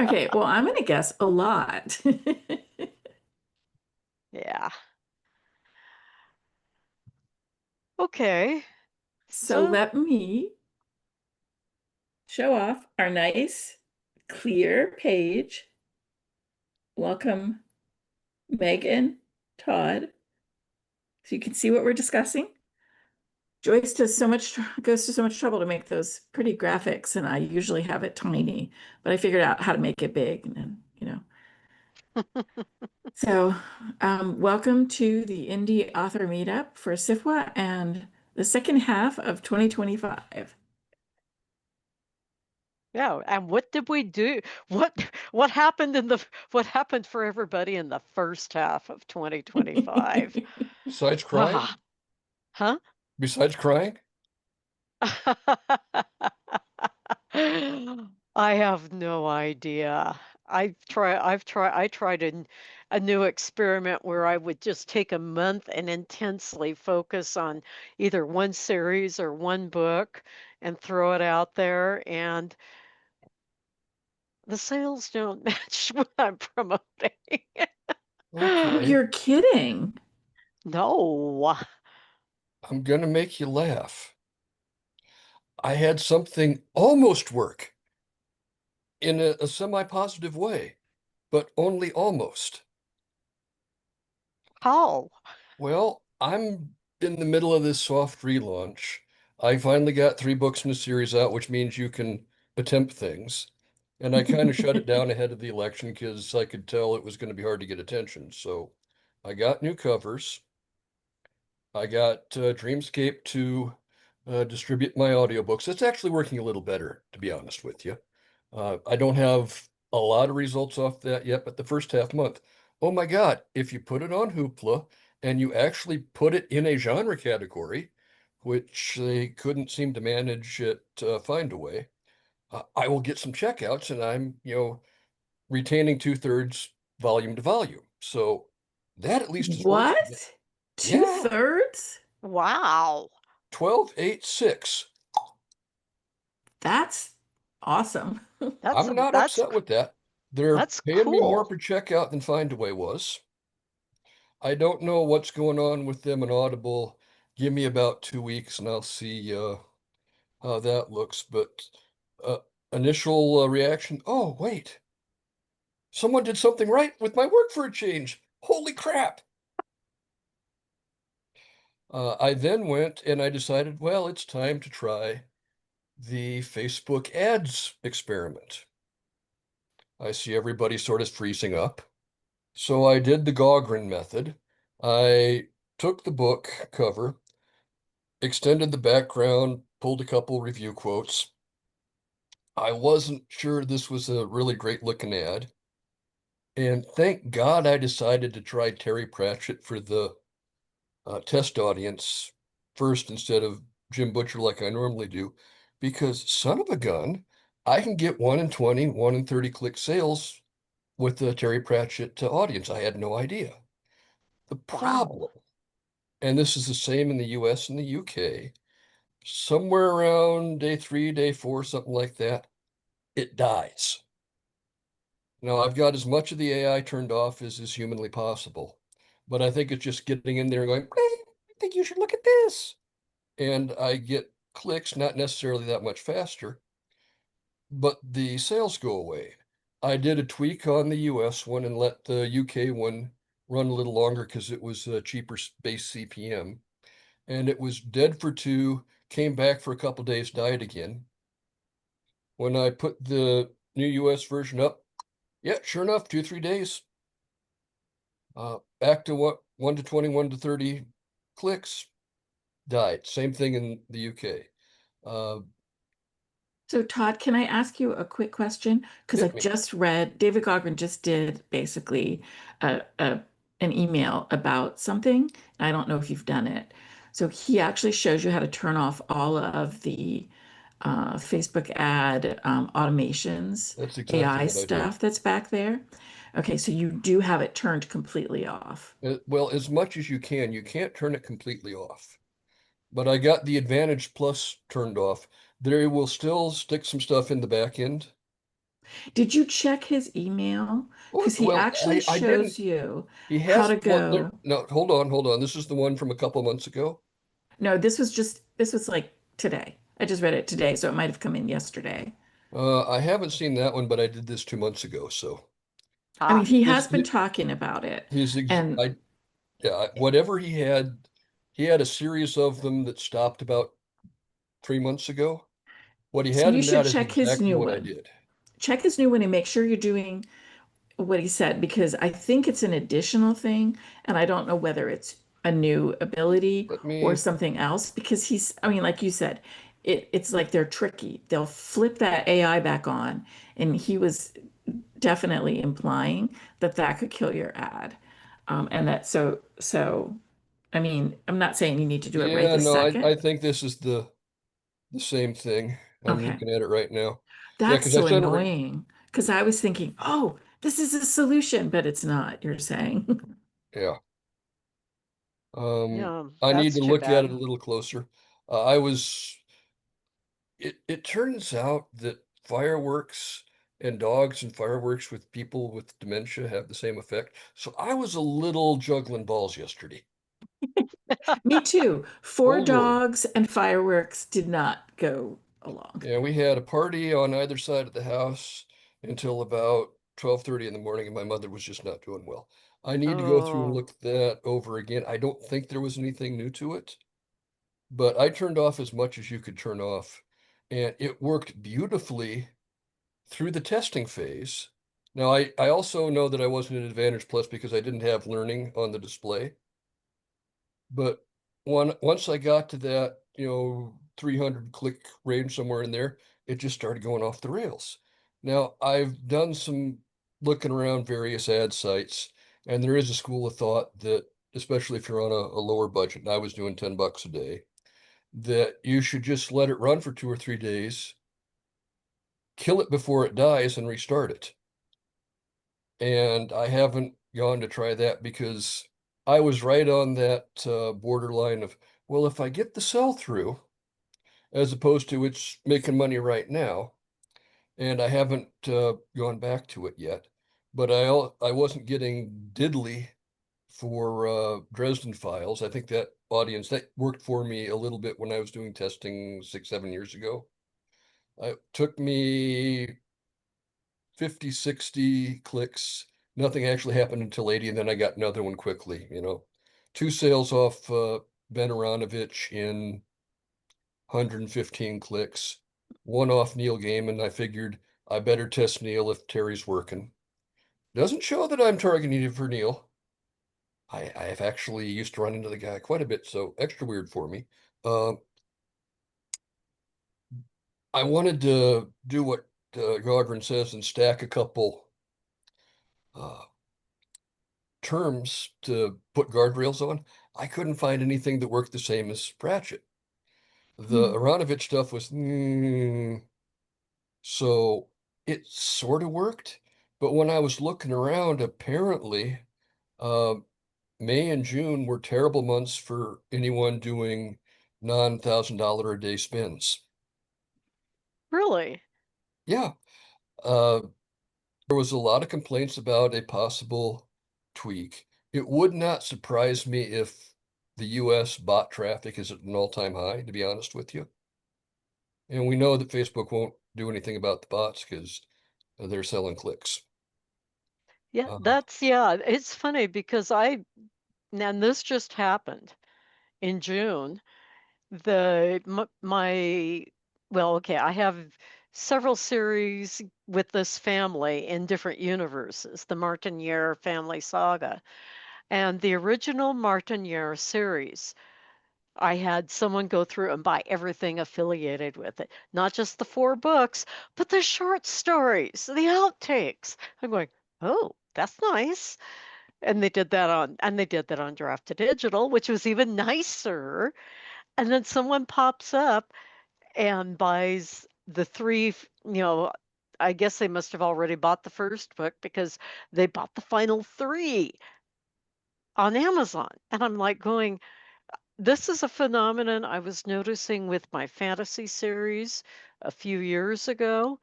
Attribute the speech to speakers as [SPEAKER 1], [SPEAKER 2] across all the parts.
[SPEAKER 1] Okay, well, I'm going to guess a lot.
[SPEAKER 2] Yeah. Okay.
[SPEAKER 1] So
[SPEAKER 2] So,
[SPEAKER 1] let me show off our nice, clear page. Welcome, Megan, Todd. So you can see what we're discussing. Joyce does so much, goes to so much trouble to make those pretty graphics, and I usually have it tiny, but I figured out how to make it big, and then. So, welcome to the Indie Author Meetup for SFWA and the second half of 2025.
[SPEAKER 2] yeah, and what did we do? What what happened in the what happened for everybody in the first half of 2025?
[SPEAKER 3] Besides
[SPEAKER 2] Ah,
[SPEAKER 3] crying?
[SPEAKER 2] huh?
[SPEAKER 3] Besides crying?
[SPEAKER 2] I have no idea. I tried a new experiment where I would just take a month and intensely focus on either one series or one book and throw it out there, and the sales don't match what I'm promoting.
[SPEAKER 1] Oh,
[SPEAKER 3] Okay,
[SPEAKER 1] you're kidding.
[SPEAKER 2] No.
[SPEAKER 3] I'm gonna make you laugh. I had something almost work in a semi-positive way, but only almost.
[SPEAKER 2] How?
[SPEAKER 3] Well, I'm in the middle of this soft relaunch. I finally got 3 books in the series out, which means you can attempt things. And I kind of shut it down ahead of the election because I could tell it was going to be hard to get attention. So I got new covers. I got Dreamscape to distribute my audiobooks. It's actually working a little better, to be honest with you. I don't have a lot of results off that yet, but the first half month, oh my God, if you put it on Hoopla and you actually put it in a genre category, which they couldn't seem to manage at Findaway, I will get some checkouts and I'm retaining 2/3 volume to volume. So that at least is working.
[SPEAKER 1] What?
[SPEAKER 3] Yeah,
[SPEAKER 1] Two-thirds?
[SPEAKER 2] Wow.
[SPEAKER 3] 12,860.
[SPEAKER 1] That's awesome.
[SPEAKER 2] That's
[SPEAKER 3] I'm not
[SPEAKER 2] that's
[SPEAKER 3] upset with that. They're
[SPEAKER 2] that's
[SPEAKER 3] paying me more
[SPEAKER 2] cool.
[SPEAKER 3] per checkout than Findaway was. I don't know what's going on with them and Audible. Give me about 2 weeks and I'll see how that looks. But uh, initial reaction, oh, wait, someone did something right with my work for a change. Holy crap. I then went and I decided, well, it's time to try the Facebook ads experiment. I see everybody sort of freezing up. So I did the Gauguin method. I took the book cover, extended the background, pulled a couple review quotes. I wasn't sure this was a really great looking ad. And thank God I decided to try Terry Pratchett for the test audience first instead of Jim Butcher like I normally do, because son of a gun, I can get 1 in 20, 1 in 30 click sales with the Terry Pratchett audience. I had no idea. The
[SPEAKER 2] Wow.
[SPEAKER 3] problem, and this is the same in the US and the UK, somewhere around day 3, day 4, something like that, it dies. Now, I've got as much of the AI turned off as is humanly possible, but I think it's just getting in there and going, "Hey, I think you should look at this." And I get clicks, not necessarily that much faster, but the sales go away. I did a tweak on the US one and let the UK one run a little longer because it was a cheaper base CPM. And it was dead for 2, came back for a couple days, died again. When I put the new US version up, yeah, sure enough, 2, 3 days, back to what 1 to 20, 1 to 30 clicks, died. Same thing in the UK. Uh,
[SPEAKER 1] So, Todd, can I ask you a quick question? Because I
[SPEAKER 3] hit me.
[SPEAKER 1] just read David Gaughran just did basically an email about something. I don't know if you've done it. So he actually shows you how to turn off all of the Facebook ad automations,
[SPEAKER 3] That's exactly
[SPEAKER 1] AI
[SPEAKER 3] what I did.
[SPEAKER 1] stuff that's back there. Okay, so you do have it turned completely off.
[SPEAKER 3] Well, as much as you can, you can't turn it completely off. But I got the Advantage Plus turned off. They will still stick some stuff in the back end.
[SPEAKER 1] Did you check his email?
[SPEAKER 3] Oh,
[SPEAKER 1] Because he
[SPEAKER 3] well,
[SPEAKER 1] actually
[SPEAKER 3] I didn't.
[SPEAKER 1] shows you
[SPEAKER 3] He
[SPEAKER 1] how
[SPEAKER 3] has
[SPEAKER 1] to
[SPEAKER 3] one there.
[SPEAKER 1] go.
[SPEAKER 3] No, hold on. This is the one from a couple months ago.
[SPEAKER 1] No, this was like today. I just read it today, so it might have come in yesterday.
[SPEAKER 3] I haven't seen that one, but I did this 2 months ago. So
[SPEAKER 1] I mean,
[SPEAKER 2] Ah,
[SPEAKER 1] he has
[SPEAKER 3] his
[SPEAKER 1] been talking about it.
[SPEAKER 3] his ex
[SPEAKER 1] And
[SPEAKER 3] whatever he had a series of them that stopped about 3 months ago. What he
[SPEAKER 1] so
[SPEAKER 3] had
[SPEAKER 1] you
[SPEAKER 3] in
[SPEAKER 1] should
[SPEAKER 3] that is
[SPEAKER 1] check his
[SPEAKER 3] exactly
[SPEAKER 1] new
[SPEAKER 3] what I
[SPEAKER 1] one.
[SPEAKER 3] did.
[SPEAKER 1] Check his new one and make sure you're doing what he said because I think it's an additional thing, and I don't know whether it's a new ability
[SPEAKER 3] Let
[SPEAKER 1] or
[SPEAKER 3] me,
[SPEAKER 1] something else because I mean, like you said, it's like they're tricky. They'll flip that AI back on, and he was definitely implying that that could kill your ad. And that I mean, I'm not saying you need to do it right
[SPEAKER 3] yeah,
[SPEAKER 1] this
[SPEAKER 3] no,
[SPEAKER 1] second.
[SPEAKER 3] I think this is the same thing. I'm
[SPEAKER 1] Okay.
[SPEAKER 3] looking at it right now. Yeah,
[SPEAKER 1] That's
[SPEAKER 3] because I
[SPEAKER 1] so
[SPEAKER 3] sent it right.
[SPEAKER 1] annoying because I was thinking, oh, this is a solution, but it's not, you're saying.
[SPEAKER 3] Yeah.
[SPEAKER 2] yeah,
[SPEAKER 3] I need
[SPEAKER 2] that's
[SPEAKER 3] to
[SPEAKER 2] too
[SPEAKER 3] look at it
[SPEAKER 2] bad.
[SPEAKER 3] a little closer. I was, it turns out that fireworks and dogs and fireworks with people with dementia have the same effect. So I was a little juggling balls yesterday.
[SPEAKER 1] Me too.
[SPEAKER 3] Oh
[SPEAKER 1] Four
[SPEAKER 3] Lord.
[SPEAKER 1] dogs and fireworks did not go along.
[SPEAKER 3] Yeah, we had a party on either side of the house until about 12:30 in the morning, and my mother was just not doing well. I need to go through and
[SPEAKER 2] Oh,
[SPEAKER 3] look that over again. I don't think there was anything new to it, but I turned off as much as you could turn off, and it worked beautifully through the testing phase. Now, I also know that I wasn't an Advantage Plus because I didn't have learning on the display. But once I got to that, 300 click range somewhere in there, it just started going off the rails. Now, I've done some looking around various ad sites, and there is a school of thought that, especially if you're on a lower budget, and I was doing $10 a day, that you should just let it run for 2 or 3 days, kill it before it dies, and restart it. And I haven't gone to try that because I was right on that borderline of, well, if I get the sell through, as opposed to it's making money right now, and I haven't gone back to it yet. But I wasn't getting diddly for Dresden Files. I think that audience that worked for me a little bit when I was doing testing 6, 7 years ago. It took me 50, 60 clicks. Nothing actually happened until 80, and then I got another one quickly. Two sales off Ben Aronovich in 115 clicks, one off Neil Gaiman. I figured I better test Neil if Terry's working. Doesn't show that I'm targeting for Neil. I have actually used to run into the guy quite a bit, so extra weird for me. Uh, I wanted to do what Godwin says and stack a couple uh, terms to put guardrails on. I couldn't find anything that worked the same as Pratchett. The
[SPEAKER 1] Hmm.
[SPEAKER 3] Aronovich stuff was, so it sort of worked. But when I was looking around, apparently, uh, May and June were terrible months for anyone doing non-$1,000 a day spins.
[SPEAKER 2] really?
[SPEAKER 3] Yeah, uh, there was a lot of complaints about a possible tweak. It would not surprise me if the US bot traffic is at an all-time high, to be honest with you. And we know that Facebook won't do anything about the bots because they're selling clicks.
[SPEAKER 2] Yeah,
[SPEAKER 3] Uh,
[SPEAKER 2] yeah, it's funny because and this just happened in June. My well, okay, I have several series with this family in different universes, the Martiniere family saga. And the original Martiniere series, I had someone go through and buy everything affiliated with it, not just the 4 books, but the short stories, the outtakes. I'm going, oh, that's nice. And they did that on Draft to Digital, which was even nicer. And then someone pops up and buys the I guess they must have already bought the first book because they bought the final three on Amazon. And I'm like going, this is a phenomenon I was noticing with my fantasy series a few years ago.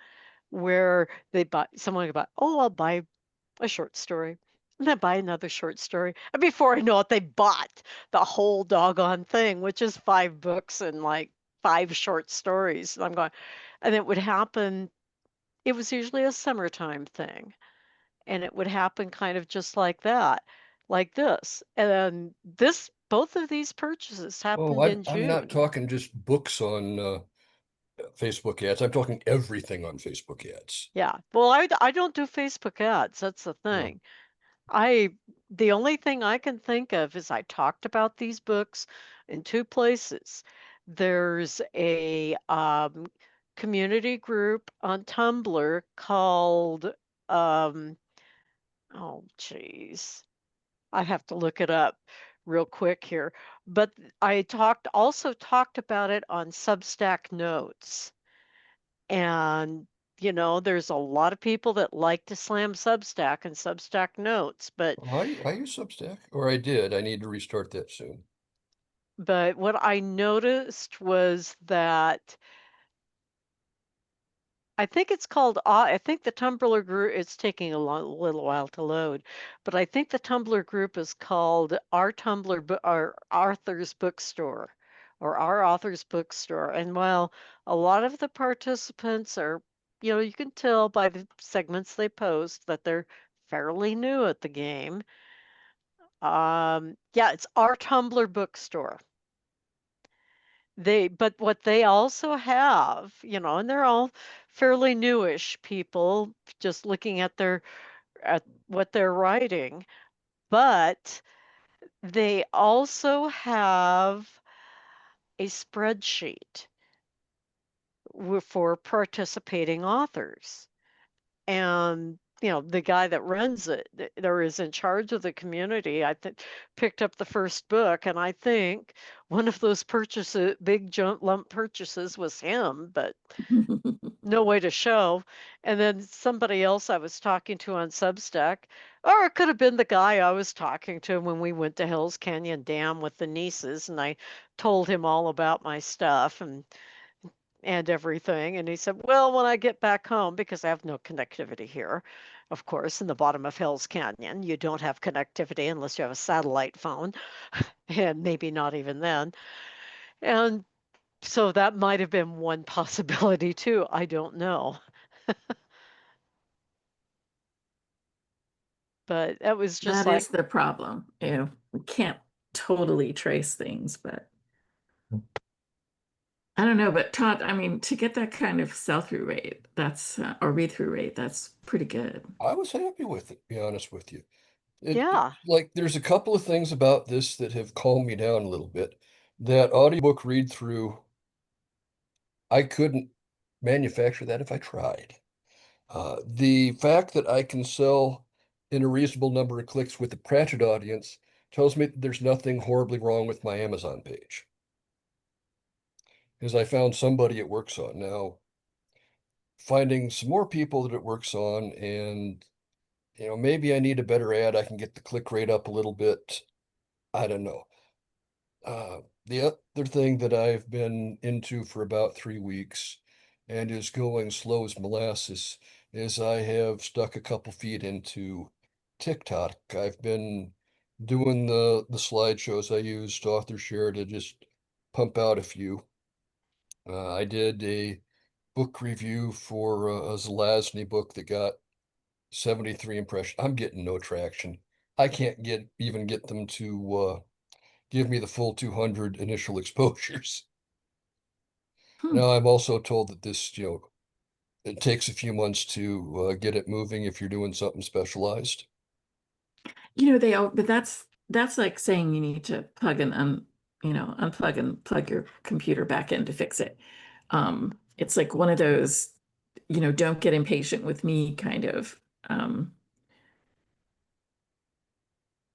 [SPEAKER 2] where someone would buy, oh, I'll buy a short story. And then buy another short story. And before I know it, they bought the whole doggone thing, which is 5 books and like 5 short stories. And I'm going, and it would happen. It was usually a summertime thing. And it would happen kind of just like that, like this. And both of these purchases
[SPEAKER 3] Oh,
[SPEAKER 2] happened
[SPEAKER 3] I'm
[SPEAKER 2] in
[SPEAKER 3] I'm not
[SPEAKER 2] June.
[SPEAKER 3] talking just books on Facebook ads. I'm talking everything on Facebook ads.
[SPEAKER 2] Yeah. Well, I don't do Facebook ads. That's the
[SPEAKER 3] No.
[SPEAKER 2] thing. I the only thing I can think of is I talked about these books in 2 places. There's a community group on Tumblr called um, oh geez, I have to look it up real quick here. But also talked about it on Substack Notes. And there's a lot of people that like to slam Substack and Substack Notes, but
[SPEAKER 3] Oh, I use Substack, or I did. I need to restart that soon.
[SPEAKER 2] what I noticed was that I think the Tumblr group, it's taking little while to load, but I think the Tumblr group is called our Authors Bookstore or Our Authors Bookstore. And while a lot of the participants are, you can tell by the segments they post that they're fairly new at the game. Yeah, it's Our Tumblr Bookstore. But what they also have, and they're all fairly newish people, just looking at what they're writing, but they also have a spreadsheet for participating authors. And the guy that runs it, there is in charge of the community, I think, picked up the first book, and I think one of those purchases, big jump lump purchases, was him, but no way to show. And then somebody else I was talking to on Substack, or it could have been the guy I was talking to when we went to Hills Canyon Dam with the nieces, and I told him all about my stuff and everything. And he said, well, when I get back home, because I have no connectivity here, of course, in the bottom of Hills Canyon, you don't have connectivity unless you have a satellite phone, and maybe not even then. And so that might have been one possibility too. I don't know. But that was just
[SPEAKER 1] That
[SPEAKER 2] like,
[SPEAKER 1] is the problem. We can't totally trace things, but I don't know. But Todd, I mean, to get that kind of sell-through rate, or read-through rate, that's pretty good.
[SPEAKER 3] I was happy with it, to be honest with you.
[SPEAKER 2] yeah,
[SPEAKER 3] Like there's a couple of things about this that have calmed me down a little bit. That audiobook read through, I couldn't manufacture that if I tried. The fact that I can sell in a reasonable number of clicks with a Pratchett audience tells me that there's nothing horribly wrong with my Amazon page. Because I found somebody it works on. Now, finding some more people that it works on, and maybe I need a better ad. I can get the click rate up a little bit. I don't know. The other thing that I've been into for about 3 weeks and is going slow as molasses is I have stuck a couple feet into TikTok. I've been doing the slideshows. I used AuthorShare to just pump out a few. I did a book review for a Zelazny book that got 73 impressions. I'm getting no traction. I can't even get them to give me the full 200 initial exposures.
[SPEAKER 1] Hmm.
[SPEAKER 3] Now, I'm also told that it takes a few months to get it moving if you're doing something specialized.
[SPEAKER 1] But that's like saying you need to unplug and plug your computer back in to fix it. It's like one of those, don't get impatient with me kind of um,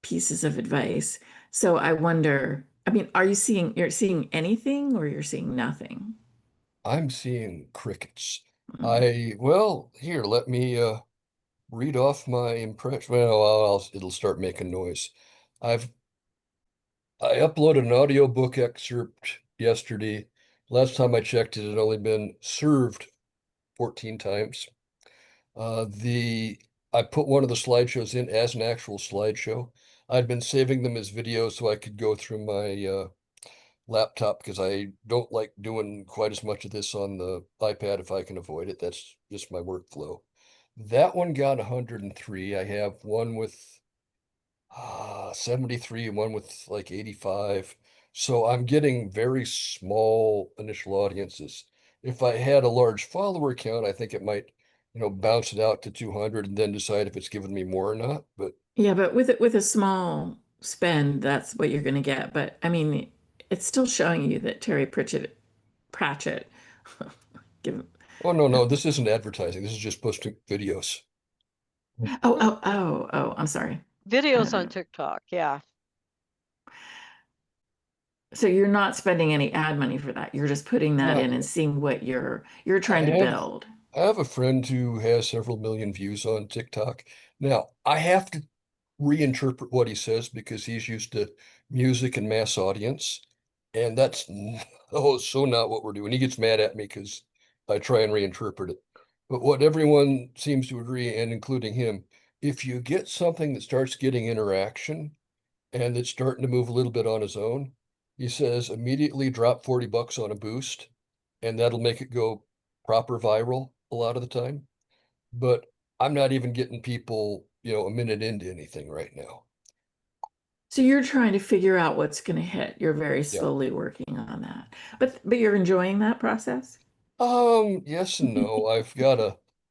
[SPEAKER 1] pieces of advice. So I wonder, I mean, you're seeing anything or you're seeing nothing?
[SPEAKER 3] I'm seeing crickets.
[SPEAKER 1] Mm.
[SPEAKER 3] Well, here, let me read off my impression. Well, it'll start making noise. I've I uploaded an audiobook excerpt yesterday. Last time I checked it had only been served 14 times. I put one of the slideshows in as an actual slideshow. I'd been saving them as videos so I could go through my laptop because I don't like doing quite as much of this on the iPad if I can avoid it. That's just my workflow. That one got 103. I have one with 73 and one with like 85. So I'm getting very small initial audiences. If I had a large follower count, I think it might, bounce it out to 200 and then decide if it's giving me more or not. But
[SPEAKER 1] Yeah, but with a small spend, that's what you're going to get. But I mean, it's still showing you that Terry Pratchett, give,
[SPEAKER 3] oh no, no, this isn't advertising. This is just posting videos.
[SPEAKER 1] I'm sorry.
[SPEAKER 2] Videos on
[SPEAKER 1] Uh,
[SPEAKER 2] TikTok, yeah.
[SPEAKER 1] so you're not spending any ad money for that. You're just putting that
[SPEAKER 3] Not
[SPEAKER 1] in and
[SPEAKER 3] yet.
[SPEAKER 1] seeing what you're
[SPEAKER 3] I
[SPEAKER 1] trying to
[SPEAKER 3] have
[SPEAKER 1] build.
[SPEAKER 3] I have a friend who has several million views on TikTok. Now, I have to reinterpret what he says because he's used to music and mass audience, and that's oh so not what we're doing. He gets mad at me because I try and reinterpret it. But what everyone seems to agree, and including him, if you get something that starts getting interaction and it's starting to move a little bit on his own, he says immediately drop 40 bucks on a boost, and that'll make it go proper viral a lot of the time. But I'm not even getting people, a minute into anything right now.
[SPEAKER 1] So you're trying to figure out what's going to hit. You're very
[SPEAKER 3] Yeah.
[SPEAKER 1] slowly working on that. But you're enjoying that process?
[SPEAKER 3] Yes and no. I've got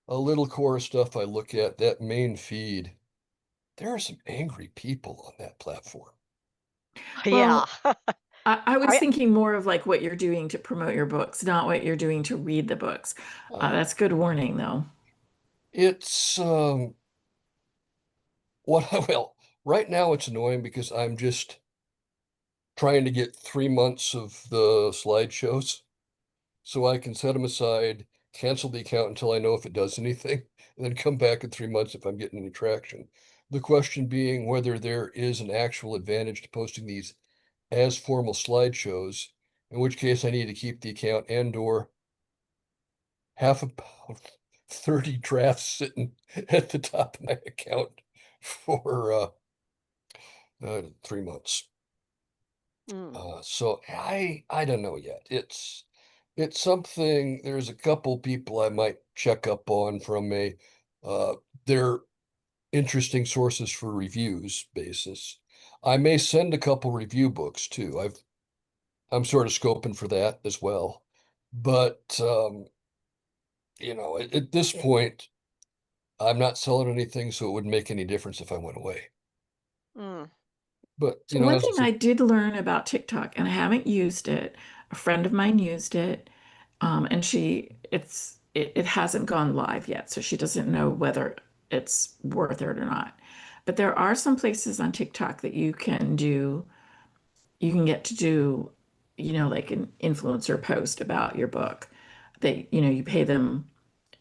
[SPEAKER 3] a little core of stuff I look at. That main feed, there are some angry people on that platform.
[SPEAKER 2] Yeah.
[SPEAKER 1] Well, I was
[SPEAKER 2] I
[SPEAKER 1] thinking more of like what you're doing to promote your books, not what you're doing to read the books.
[SPEAKER 3] Uh,
[SPEAKER 1] That's good warning, though.
[SPEAKER 3] it's well, right now it's annoying because I'm just trying to get 3 months of the slideshows so I can set them aside, cancel the account until I know if it does anything, and then come back in 3 months if I'm getting any traction. The question being whether there is an actual advantage to posting these as formal slideshows, in which case I need to keep the account and or have about 30 drafts sitting at the top of my account for 3 months.
[SPEAKER 2] mm,
[SPEAKER 3] So I don't know yet. It's something. There's a couple people I might check up on from a they're interesting sources for reviews basis. I may send a couple review books too. I'm sort of scoping for that as well. But at this point, I'm not selling anything, so it wouldn't make any difference if I went away.
[SPEAKER 2] mm.
[SPEAKER 3] But
[SPEAKER 1] So one
[SPEAKER 3] as I
[SPEAKER 1] thing
[SPEAKER 3] said,
[SPEAKER 1] I did learn about TikTok, and I haven't used it, a friend of mine used it, and it hasn't gone live yet, so she doesn't know whether it's worth it or not. But there are some places on TikTok that you can get to do, like an influencer post about your book. You pay them.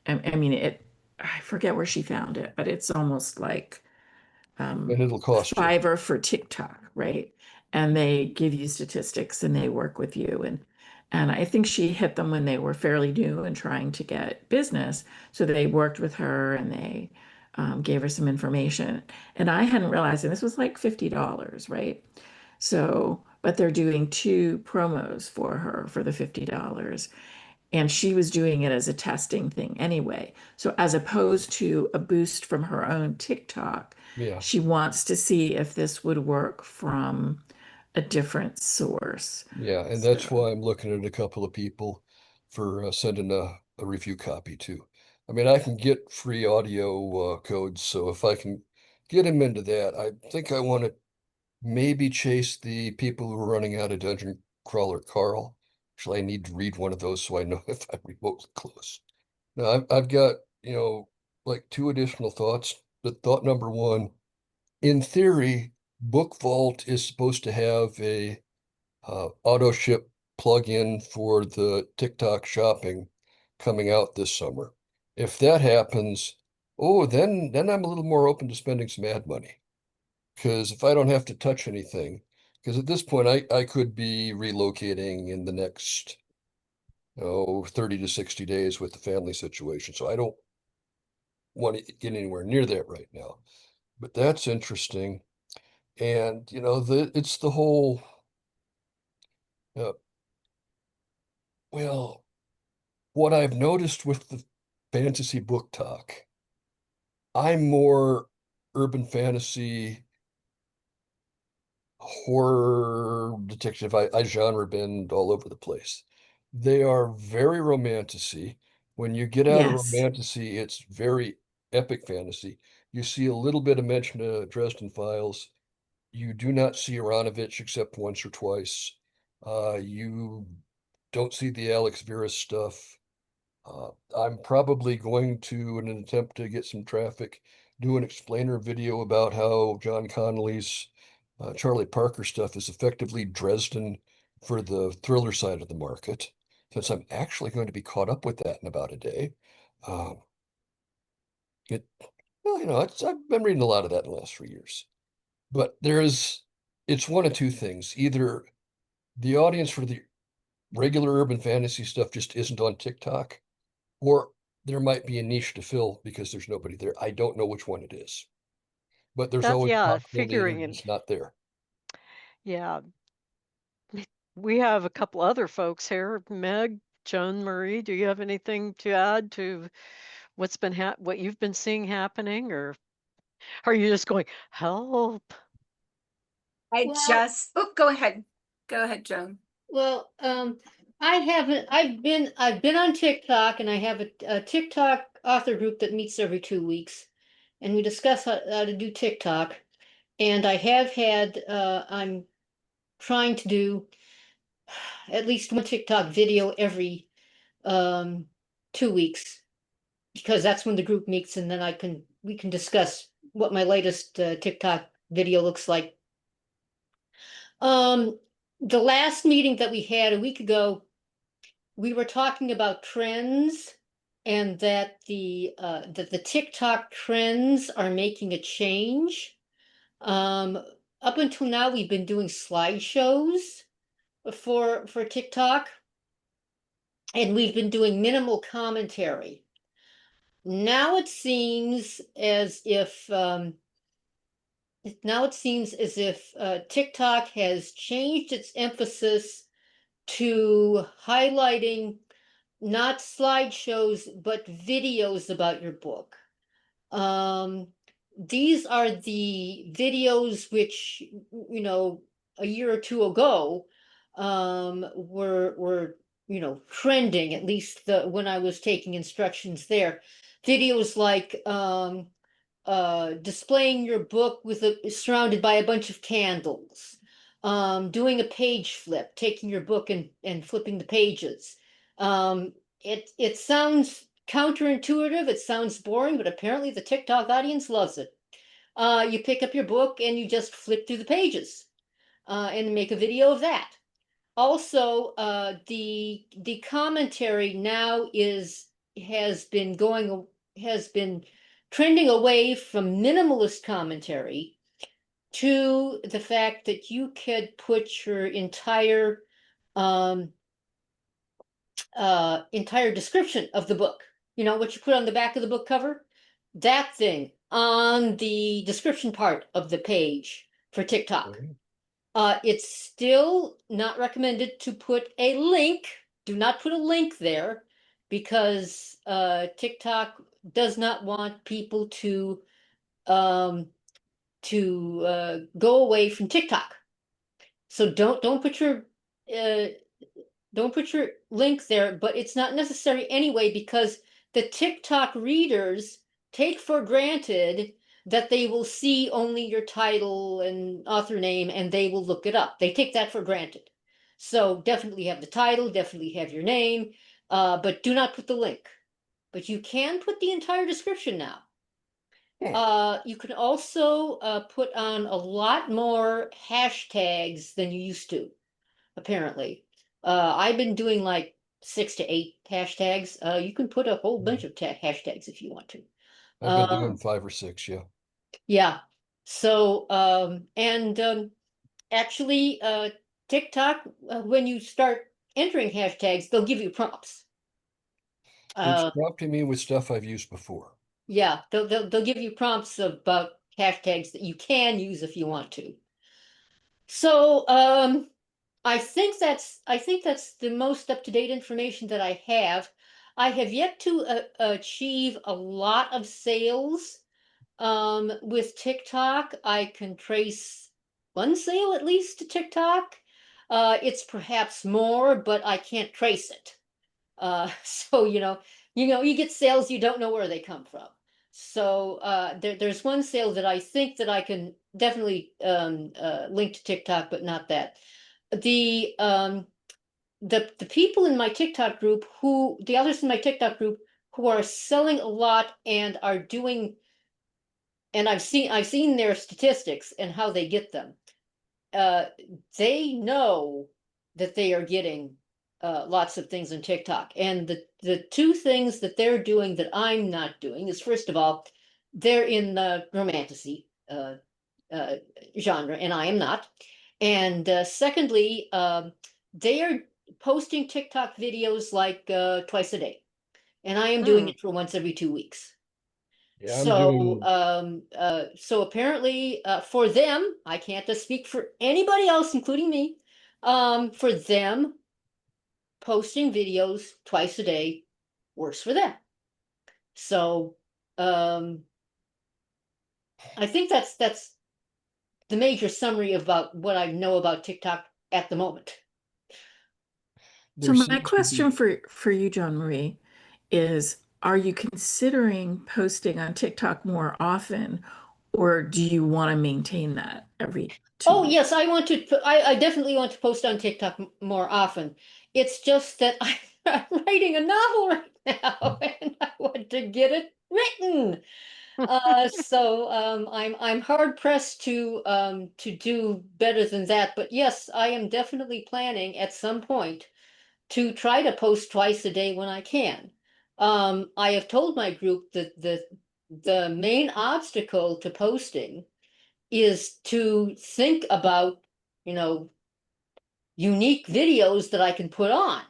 [SPEAKER 1] I mean, I forget where she found it, but it's almost like
[SPEAKER 3] and it'll cost you.
[SPEAKER 1] Fiverr for TikTok, right? And they give you statistics and they work with you. And I think she hit them when they were fairly new and trying to get business. So they worked with her and they gave her some information. And I hadn't realized, and this was like $50, right? So, but they're doing two promos for her for the $50. And she was doing it as a testing thing anyway. So, as opposed to a boost from her own TikTok,
[SPEAKER 3] Yeah.
[SPEAKER 1] she wants to see if this would work from a different source.
[SPEAKER 3] Yeah, and that's
[SPEAKER 1] So,
[SPEAKER 3] why I'm looking at a couple of people for sending a review copy too. I mean, I can get free audio codes, so if I can get him into that, I think I want to maybe chase the people who are running out of Dungeon Crawler Carl. Actually, I need to read one of those so I know if I'm remotely close. Now, I've got, like two additional thoughts. But thought number one, in theory, Book Vault is supposed to have a auto ship plugin for the TikTok shopping coming out this summer. If that happens, oh, then I'm a little more open to spending some ad money. Because if I don't have to touch anything, because at this point I could be relocating in the next 30 to 60 days with the family situation. So I don't want to get anywhere near that right now. But that's interesting. And it's the whole uh, well, what I've noticed with the fantasy book talk, I'm more urban fantasy, horror, detective. I genre bend all over the place. They are very romantasy. When you get out of
[SPEAKER 1] Yes.
[SPEAKER 3] romantasy, it's very epic fantasy. You see a little bit of mention of Dresden Files. You do not see Aronovich except once or twice. You don't see the Alex Vera stuff. I'm probably going to, in an attempt to get some traffic, do an explainer video about how John Connolly's Charlie Parker stuff is effectively Dresden for the thriller side of the market, since I'm actually going to be caught up with that in about a day. Um, it, well, I've been reading a lot of that in the last 3 years, but it's one of two things. Either the audience for the regular urban fantasy stuff just isn't on TikTok, or there might be a niche to fill because there's nobody there. I don't know which one it is, but there's
[SPEAKER 2] That's
[SPEAKER 3] always a
[SPEAKER 2] yeah,
[SPEAKER 3] possibility they're
[SPEAKER 2] figuring in.
[SPEAKER 3] just not there.
[SPEAKER 2] Yeah, we have a couple other folks here. Meg, Joan Marie, do you have anything to add to what you've been seeing happening, or are you just going, help?
[SPEAKER 4] Oh, go ahead. Go ahead, Joan.
[SPEAKER 5] Well, I haven't. I've been on TikTok, and I have a TikTok author group that meets every 2 weeks, and we discuss how to do TikTok. And I have had. I'm trying to do at least one TikTok video every 2 weeks, because that's when the group meets, and then we can discuss what my latest TikTok video looks like. Um, the last meeting that we had a week ago, we were talking about trends, and that the TikTok trends are making a change. Um, Up until now, we've been doing slideshows for TikTok, and we've been doing minimal commentary. Now it seems as if TikTok has changed its emphasis to highlighting not slideshows, but videos about your book. These are the videos which, a year or two ago, were trending, at least when I was taking instructions there. Videos like displaying your book surrounded by a bunch of candles, doing a page flip, taking your book and flipping the pages. It sounds counterintuitive, it sounds boring, but apparently the TikTok audience loves it. You pick up your book and you just flip through the pages, and make a video of that. Also, the commentary now has been trending away from minimalist commentary to the fact that you could put your um, entire description of the book, what you put on the back of the book cover, that thing on the description part of the page for TikTok. It's still not recommended to put a link. Do not put a link there, because TikTok does not want people um, to go away from TikTok. So uh, don't put your link there, but it's not necessary anyway, because the TikTok readers take for granted that they will see only your title and author name, and they will look it up. They take that for granted. So definitely have the title, definitely have your name, but do not put the link. But you can put the entire description now. You can also put on a lot more hashtags than you used to, apparently. I've been doing like 6 to 8 hashtags. You can put a whole bunch of hashtags if you want to.
[SPEAKER 3] I've been doing 5 or 6, yeah.
[SPEAKER 5] Yeah. So, actually, TikTok, when you start entering hashtags, they'll give you prompts.
[SPEAKER 3] It's
[SPEAKER 5] Uh,
[SPEAKER 3] prompting me with stuff I've used before.
[SPEAKER 5] Yeah, they'll give you prompts about hashtags that you can use if you want to. So I think that's the most up-to-date information that I have. I have yet to achieve a lot of sales with TikTok. I can trace one sale at least to TikTok. It's perhaps more, but I can't trace it. So you get sales, you don't know where they come from. So there's one sale that I think that I can definitely link to TikTok, but not that. The the people in my TikTok group the others in my TikTok group who are selling a lot and are doing, and I've seen their statistics and how they get them. They know that they are getting lots of things on TikTok. And the two things that they're doing that I'm not doing is, first of all, they're in the romantasy genre, and I am not. And secondly, they are posting TikTok videos like twice a day, and I am doing it for once every 2 weeks.
[SPEAKER 3] Yeah, I'm
[SPEAKER 5] So,
[SPEAKER 3] doing.
[SPEAKER 5] so apparently, for them, I can't just speak for anybody else, including me. For them, posting videos twice a day works for them. So, I think that's the major summary about what I know about TikTok at the moment.
[SPEAKER 1] So
[SPEAKER 3] There
[SPEAKER 1] my
[SPEAKER 3] seems to
[SPEAKER 1] question
[SPEAKER 3] be.
[SPEAKER 1] for you, John Marie, is are you considering posting on TikTok more often, or do you want to maintain that every two
[SPEAKER 5] Oh,
[SPEAKER 1] weeks?
[SPEAKER 5] yes, I want to. I definitely want to post on TikTok more often. It's just that I'm writing a novel right now, and I want to get it written. So I'm hard pressed to do better than that. But yes, I am definitely planning at some point to try to post twice a day when I can. I have told my group that the main obstacle to posting is to think about, you know, unique videos that I can put on.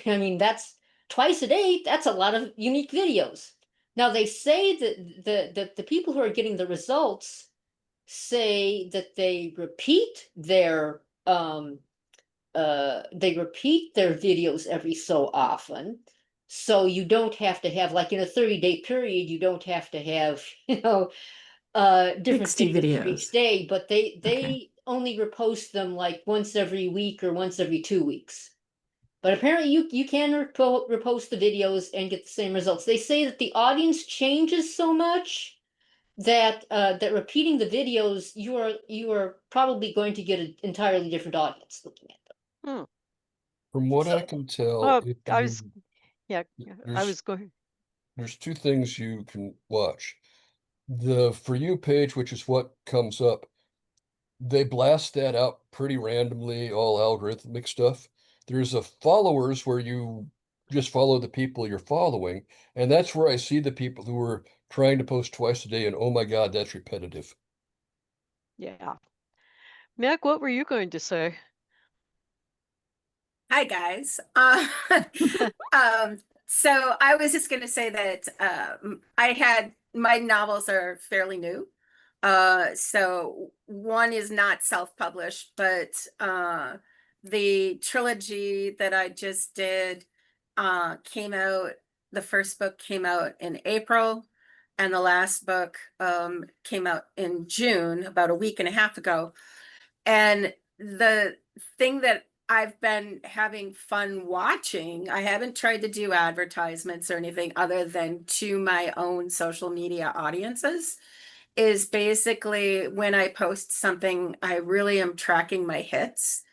[SPEAKER 5] I mean, that's twice a day, that's a lot of unique videos. Now they say that the people who are getting the results say that they repeat their videos every so often. So you don't have to have, like in a 30-day period, you don't have to have, different
[SPEAKER 1] 60
[SPEAKER 5] videos for each
[SPEAKER 1] videos.
[SPEAKER 5] day, but they
[SPEAKER 1] Okay.
[SPEAKER 5] only repost them like once every week or once every 2 weeks. But apparently you can repost the videos and get the same results. They say that the audience changes so much that that repeating the videos, you are probably going to get an entirely different audience looking at them.
[SPEAKER 2] Hmm.
[SPEAKER 3] From what I
[SPEAKER 5] So
[SPEAKER 3] can tell,
[SPEAKER 2] Oh,
[SPEAKER 3] if
[SPEAKER 2] I
[SPEAKER 3] you
[SPEAKER 2] was, yeah, I
[SPEAKER 3] there's
[SPEAKER 2] was going.
[SPEAKER 3] there's two things you can watch. The For You page, which is what comes up, they blast that out pretty randomly, all algorithmic stuff. There's a followers where you just follow the people you're following, and that's where I see the people who are trying to post twice a day, and oh my God, that's repetitive.
[SPEAKER 2] Yeah. Meg, what were you going to say?
[SPEAKER 4] Hi, guys. So I was just going to say that I had my novels are fairly new. So one is not self-published, but the trilogy that I just did came out. The first book came out in April, and the last book came out in June, about a week and a half ago. And the thing that I've been having fun watching, I haven't tried to do advertisements or anything other than to my own social media audiences, is basically when I post something, I really am tracking my hits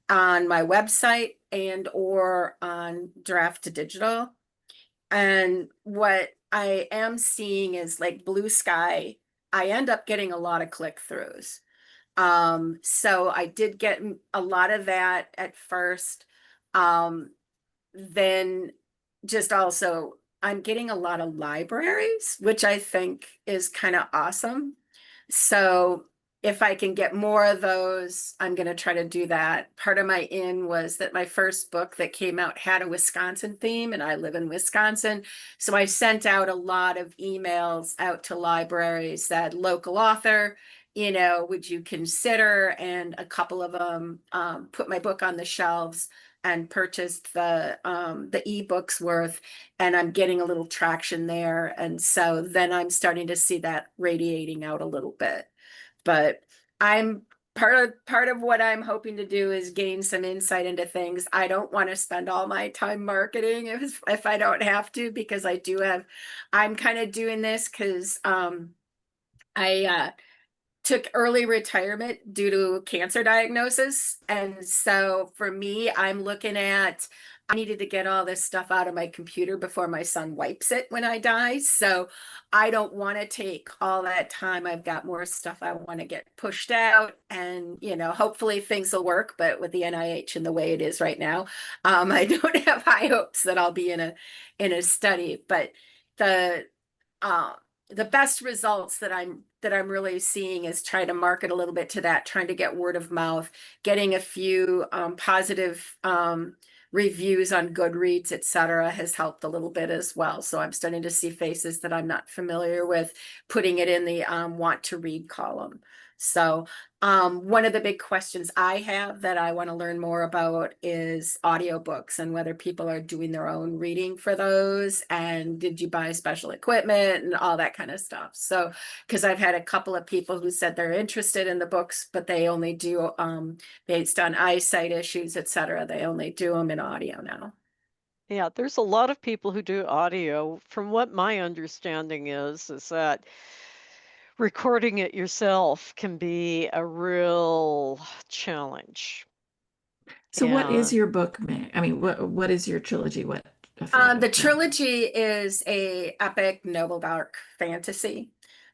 [SPEAKER 4] on my website and or on Draft to Digital. And what I am seeing is like Blue Sky, I end up getting a lot of click-throughs. So I did get a lot of that at first. Then just also I'm getting a lot of libraries, which I think is kind of awesome. So if I can get more of those, I'm going to try to do that. Part of my in was that my first book that came out had a Wisconsin theme, and I live in Wisconsin. So I sent out a lot of emails out to libraries that local author, would you consider? And a couple of them put my book on the shelves and purchased the ebooks worth, and I'm getting a little traction there. And so then I'm starting to see that radiating out a little bit. But I'm part of what I'm hoping to do is gain some insight into things. I don't want to spend all my time marketing if I don't have to, because I'm kind of doing this because I took early retirement due to cancer diagnosis. And so for me, I needed to get all this stuff out of my computer before my son wipes it when I die. So I don't want to take all that time. I've got more stuff I want to get pushed out, and, hopefully things will work. But with the NIH and the way it is right now, I don't have high hopes that I'll be in a study. But the, uh, the best results that I'm really seeing is trying to market a little bit to that, trying to get word of mouth, getting a few positive reviews on Goodreads, etc., has helped a little bit as well. So I'm starting to see faces that I'm not familiar with, putting it in the want to read column. So one of the big questions I have that I want to learn more about is audiobooks, and whether people are doing their own reading for those, and did you buy special equipment and all that kind of stuff. So because I've had a couple of people who said they're interested in the books, but they only do based on eyesight issues, etc. They only do them in audio now.
[SPEAKER 2] Yeah, there's a lot of people who do audio. From what my understanding is that recording it yourself can be a real challenge.
[SPEAKER 1] So what is
[SPEAKER 2] And
[SPEAKER 1] your book, Meg? I mean, what is your trilogy?
[SPEAKER 4] The trilogy is a epic noble dark fantasy.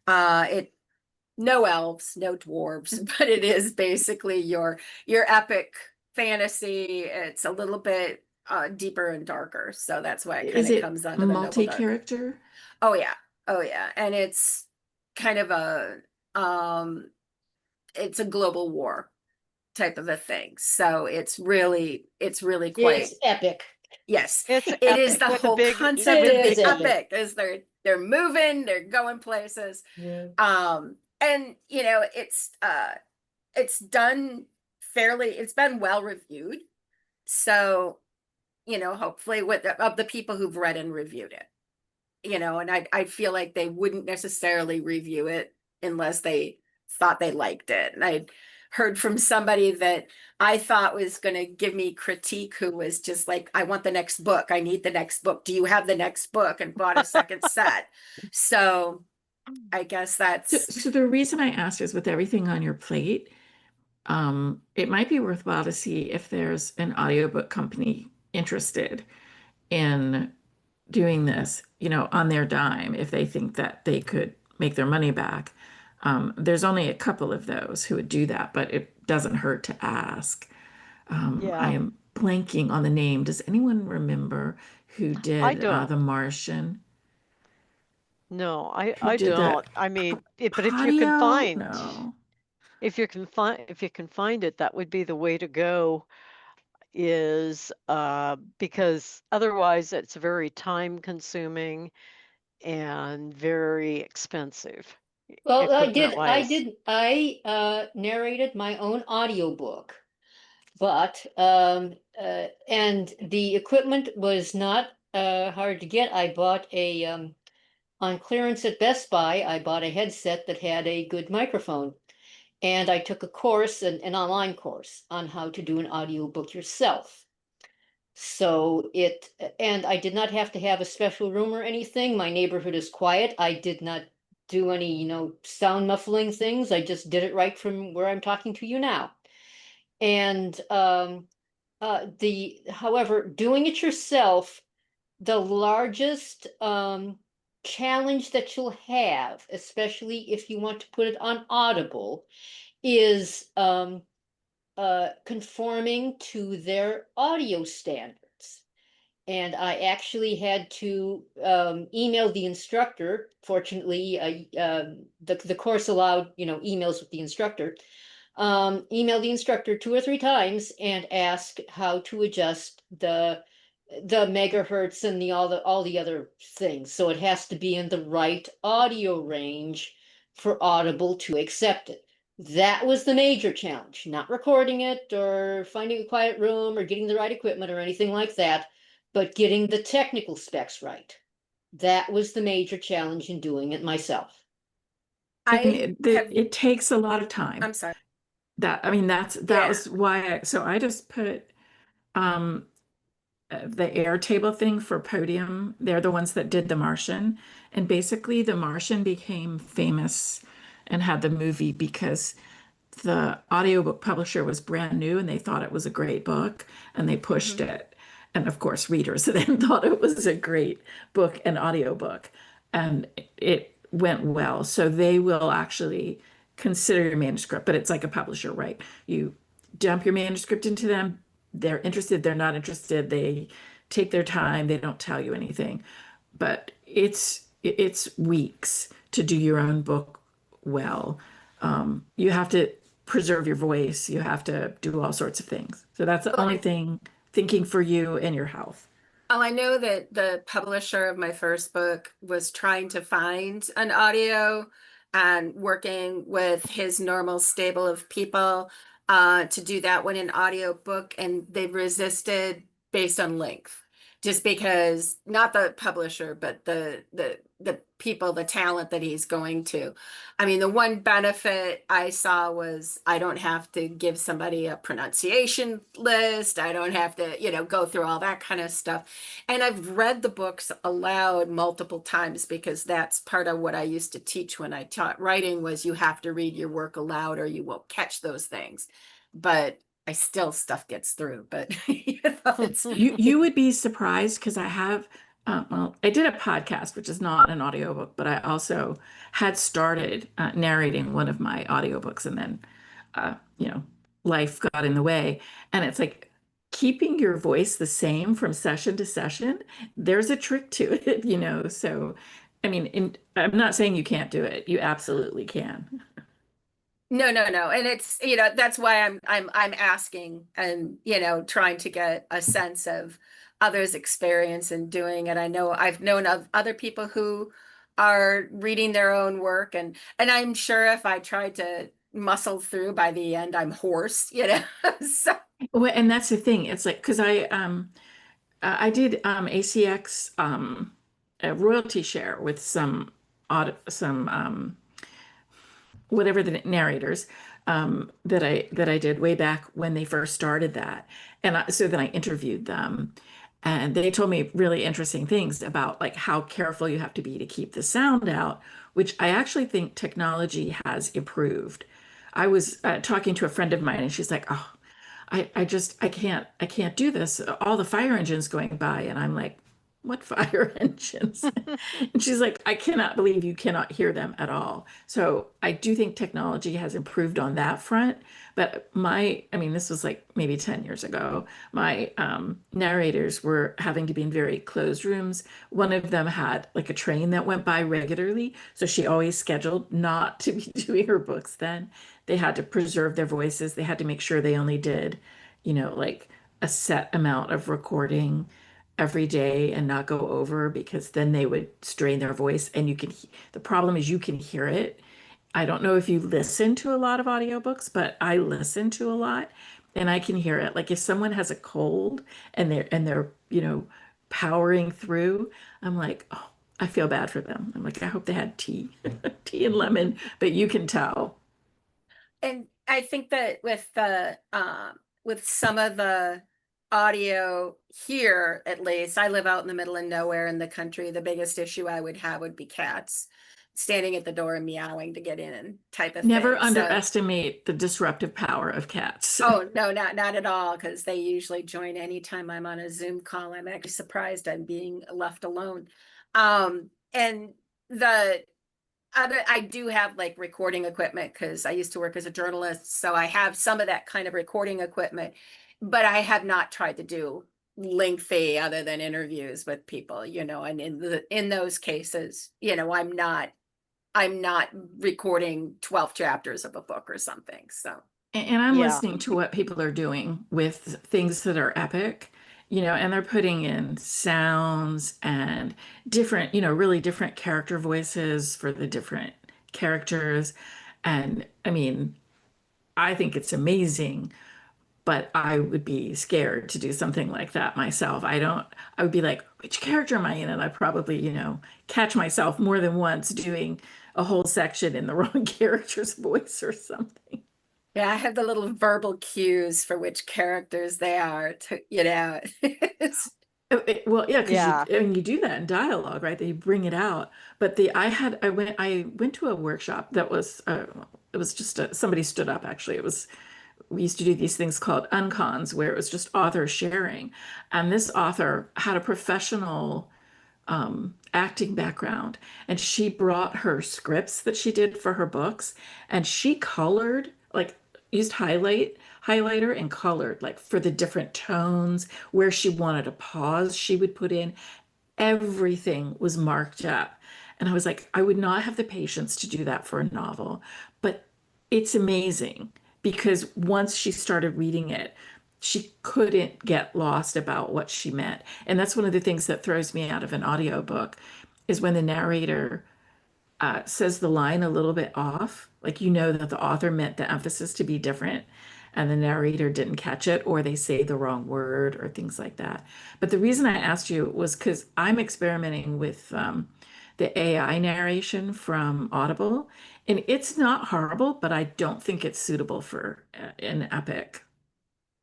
[SPEAKER 4] No elves, no dwarves, but it is basically your epic fantasy. It's a little bit deeper and darker, so that's why it kind
[SPEAKER 1] Is
[SPEAKER 4] of
[SPEAKER 1] it
[SPEAKER 4] comes under the noble dark.
[SPEAKER 1] multi-character?
[SPEAKER 4] Oh yeah, and it's kind of it's a global war type of a thing. So it's really quite.
[SPEAKER 5] It's epic.
[SPEAKER 4] Yes,
[SPEAKER 2] it's
[SPEAKER 4] it is
[SPEAKER 2] epic
[SPEAKER 4] the
[SPEAKER 2] with a
[SPEAKER 4] whole
[SPEAKER 2] big
[SPEAKER 4] concept
[SPEAKER 5] It
[SPEAKER 4] of
[SPEAKER 5] is
[SPEAKER 4] the
[SPEAKER 5] epic.
[SPEAKER 4] epic is they're moving, they're going places.
[SPEAKER 5] Yeah.
[SPEAKER 4] And it's done it's been well reviewed. So, hopefully of the people who've read and reviewed it, and I feel like they wouldn't necessarily review it unless they thought they liked it. And I heard from somebody that I thought was going to give me critique, who was just like, I want the next book. I need the next book. Do you have the next book? And bought a second set. So I guess that's.
[SPEAKER 1] So the reason I asked is, with everything on your plate, it might be worthwhile to see if there's an audiobook company interested in doing this, on their dime, if they think that they could make their money back. There's only a couple of those who would do that, but it doesn't hurt to ask.
[SPEAKER 2] Yeah.
[SPEAKER 1] I am blanking on the name. Does anyone remember who
[SPEAKER 2] I
[SPEAKER 1] did
[SPEAKER 2] don't.
[SPEAKER 1] The Martian?
[SPEAKER 2] No,
[SPEAKER 1] Who
[SPEAKER 2] I
[SPEAKER 1] did the
[SPEAKER 2] don't. I mean, but if you can
[SPEAKER 1] Patio?
[SPEAKER 2] find
[SPEAKER 1] No.
[SPEAKER 2] if you can find it, that would be the way to go, is because otherwise it's very time consuming and very expensive
[SPEAKER 5] Well,
[SPEAKER 2] equipment wise.
[SPEAKER 5] I narrated my own audiobook, but and the equipment was not hard to get. I bought on clearance at Best Buy, I bought a headset that had a good microphone. And I took a course, an online course on how to do an audiobook yourself. So and I did not have to have a special room or anything. My neighborhood is quiet. I did not do any, sound muffling things. I just did it right from where I'm talking to you now. And however, doing it yourself, the largest challenge that you'll have, especially if you want to put it on Audible, is conforming to their audio standards. And I actually had to email the instructor. Fortunately, the course allowed, emails with the instructor. Email the instructor 2 or 3 times and ask how to adjust the megahertz and all the other things. So it has to be in the right audio range for Audible to accept it. That was the major challenge, not recording it or finding a quiet room or getting the right equipment or anything like that, but getting the technical specs right. That was the major challenge in doing it myself.
[SPEAKER 1] And it takes a lot of time.
[SPEAKER 4] I'm sorry.
[SPEAKER 1] That was why I just put the Airtable thing for Podium. They're the ones that did The Martian, and basically The Martian became famous and had the movie because the audiobook publisher was brand new and they thought it was a great book and they pushed it. And of course, readers then thought it was a great book and audiobook, and it went well. So they will actually consider your manuscript, but it's like a publisher, right? You dump your manuscript into them, they're interested, they're not interested, they take their time, they don't tell you anything. But it's weeks to do your own book well. You have to preserve your voice, you have to do all sorts of things. So that's the only thing, thinking for you and your health.
[SPEAKER 4] Oh, I know that the publisher of my first book was trying to find an audio and working with his normal stable of people to do that when an audio book, and they resisted based on length, just because not the publisher, but the people, the talent that he's going to. I mean, the one benefit I saw was I don't have to give somebody a pronunciation list. I don't have to, go through all that kind of stuff. And I've read the books aloud multiple times because that's part of what I used to teach when I taught writing was you have to read your work aloud or you won't catch those things. But I still stuff gets through, but it's
[SPEAKER 1] You would be surprised because I did a podcast, which is not an audiobook, but I also had started narrating one of my audiobooks, and then life got in the way. And it's like keeping your voice the same from session to session. There's a trick to it. So I mean, I'm not saying you can't do it. You absolutely can.
[SPEAKER 4] No. And it's, that's why I'm asking and, trying to get a sense of others' experience in doing it. I know I've known of other people who are reading their own work, and I'm sure if I tried to muscle through by the end, I'm hoarse. So
[SPEAKER 1] Well, and that's the thing. It's like because I did ACX a royalty share with some whatever the narrators that I did way back when they first started that. And so then I interviewed them, and they told me really interesting things about like how careful you have to be to keep the sound out, which I actually think technology has improved. I was talking to a friend of mine and she's like, "Oh, I can't do this. All the fire engines going by." And I'm like, "What fire engines?" And she's like, "I cannot believe you cannot hear them at all." So I do think technology has improved on that front. But this was like maybe 10 years ago. My narrators were having to be in very closed rooms. One of them had like a train that went by regularly. So she always scheduled not to be doing her books then. They had to preserve their voices. They had to make sure they only did, like a set amount of recording every day and not go over, because then they would strain their voice, and the problem is you can hear it. I don't know if you listen to a lot of audiobooks, but I listen to a lot and I can hear it. Like if someone has a cold and they're powering through, I'm like, "Oh, I feel bad for them." I'm like, "I hope they had tea, tea and lemon," but you can tell.
[SPEAKER 4] And I think that with some of the audio here, at least, I live out in the middle of nowhere in the country. The biggest issue I would have would be cats standing at the door and meowing to get in, type of
[SPEAKER 1] Never
[SPEAKER 4] thing. So,
[SPEAKER 1] underestimate the disruptive power of cats.
[SPEAKER 4] oh no, not at all, because they usually join anytime I'm on a Zoom call. I'm actually surprised I'm being left alone. And the I do have like recording equipment because I used to work as a journalist. So I have some of that kind of recording equipment, but I have not tried to do lengthy other than interviews with people, you know, and in those cases, you know, I'm not recording 12 chapters of a book or something. So
[SPEAKER 1] And I'm
[SPEAKER 2] Yeah.
[SPEAKER 1] listening to what people are doing with things that are epic, you know, and they're putting in sounds and different, you know, really different character voices for the different characters. And I mean, I think it's amazing, but I would be scared to do something like that myself. I would be like, which character am I in? And I probably, you know, catch myself more than once doing a whole section in the wrong character's voice or something.
[SPEAKER 4] yeah, I have the little verbal cues for which characters they are to, you know.
[SPEAKER 1] Well, yeah, because
[SPEAKER 2] Yeah.
[SPEAKER 1] you do that in dialogue, right? That you bring it out. But I went to a workshop that was it was just somebody stood up actually. It was we used to do these things called uncons where it was just author sharing, and this author had a professional acting background, and she brought her scripts that she did for her books, and she colored, like used highlighter and colored like for the different tones where she wanted a pause she would put in. Everything was marked up, and I was like, I would not have the patience to do that for a novel, but it's amazing because once she started reading it, she couldn't get lost about what she meant. And that's one of the things that throws me out of an audiobook is when the narrator says the line a little bit off, like you know that the author meant the emphasis to be different and the narrator didn't catch it, or they say the wrong word or things like that. But the reason I asked you was because I'm experimenting with the AI narration from Audible, and it's not horrible, but I don't think it's suitable for an epic.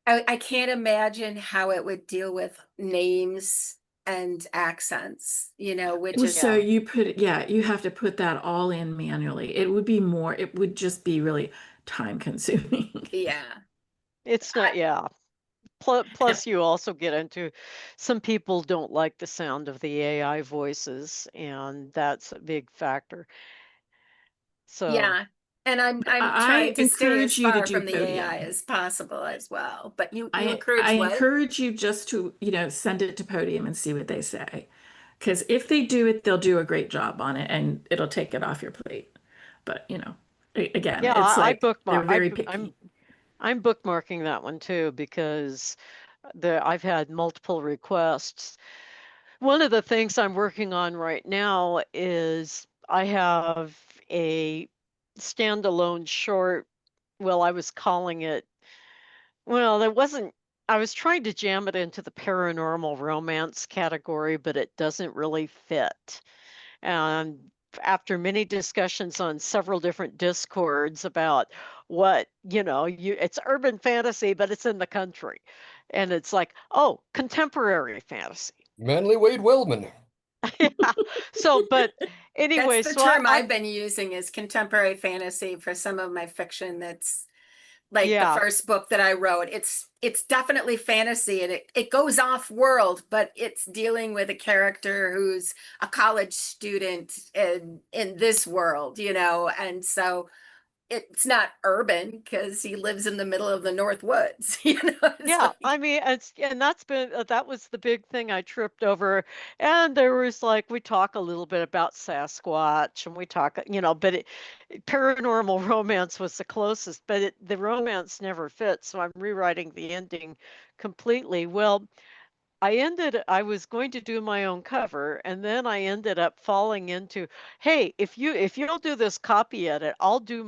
[SPEAKER 4] I can't imagine how it would deal with names and accents, you know, which
[SPEAKER 1] Well,
[SPEAKER 4] is,
[SPEAKER 1] so
[SPEAKER 2] Yeah.
[SPEAKER 1] yeah, you have to put that all in manually. It would just be really time consuming.
[SPEAKER 4] yeah.
[SPEAKER 2] It's not, yeah. Plus, you also get into some people don't like the sound of the AI voices, and that's a big factor. So,
[SPEAKER 4] Yeah. And I'm
[SPEAKER 1] I
[SPEAKER 4] trying to stay as
[SPEAKER 1] encourage you to
[SPEAKER 4] far
[SPEAKER 1] do
[SPEAKER 4] from the AI
[SPEAKER 1] Podium.
[SPEAKER 4] as possible as well. But you
[SPEAKER 1] I
[SPEAKER 4] encourage what?
[SPEAKER 1] encourage you just to, you know, send it to Podium and see what they say. Because if they do it, they'll do a great job on it and it'll take it off your plate. But, you know, again,
[SPEAKER 2] yeah,
[SPEAKER 1] it's
[SPEAKER 2] I
[SPEAKER 1] like they're
[SPEAKER 2] bookmark.
[SPEAKER 1] very picky.
[SPEAKER 2] I'm bookmarking that one too because I've had multiple requests. One of the things I'm working on right now is I have a standalone short. Well, I was calling it, well, it wasn't, I was trying to jam it into the paranormal romance category, but it doesn't really fit. And after many discussions on several different discords about what, it's urban fantasy, but it's in the country. And it's like, oh, contemporary fantasy.
[SPEAKER 3] Manly Wade Wellman.
[SPEAKER 2] Yeah. So, but
[SPEAKER 4] That's
[SPEAKER 2] anyway,
[SPEAKER 4] the
[SPEAKER 2] so
[SPEAKER 4] term
[SPEAKER 2] I
[SPEAKER 4] I've been using is contemporary fantasy for some of my fiction. That's like the
[SPEAKER 2] yeah,
[SPEAKER 4] first book that I wrote. It's definitely fantasy and it goes off world, but it's dealing with a character who's a college student in this world, you know, and so it's not urban because he lives in the middle of the North Woods, you know. It's
[SPEAKER 2] yeah.
[SPEAKER 4] like
[SPEAKER 2] I mean, and that was the big thing I tripped over. And there was like we talk a little bit about Sasquatch, and we talk, but paranormal romance was the closest, but the romance never fit. So I'm rewriting the ending completely. Well, I was going to do my own cover, and then I ended up falling into, hey, if you'll do this copy edit, I'll do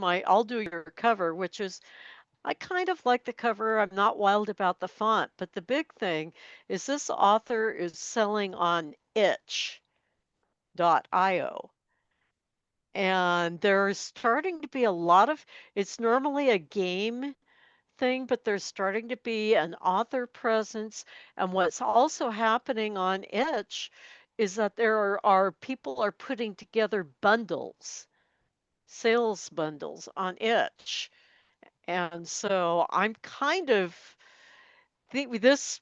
[SPEAKER 2] your cover, which is, I kind of like the cover. I'm not wild about the font, but the big thing is this author is selling on itch.io. And there's starting to be a lot of, it's normally a game thing, but there's starting to be an author presence. And what's also happening on Itch is that are people are putting together bundles, sales bundles on Itch. And so I'm kind of think with this,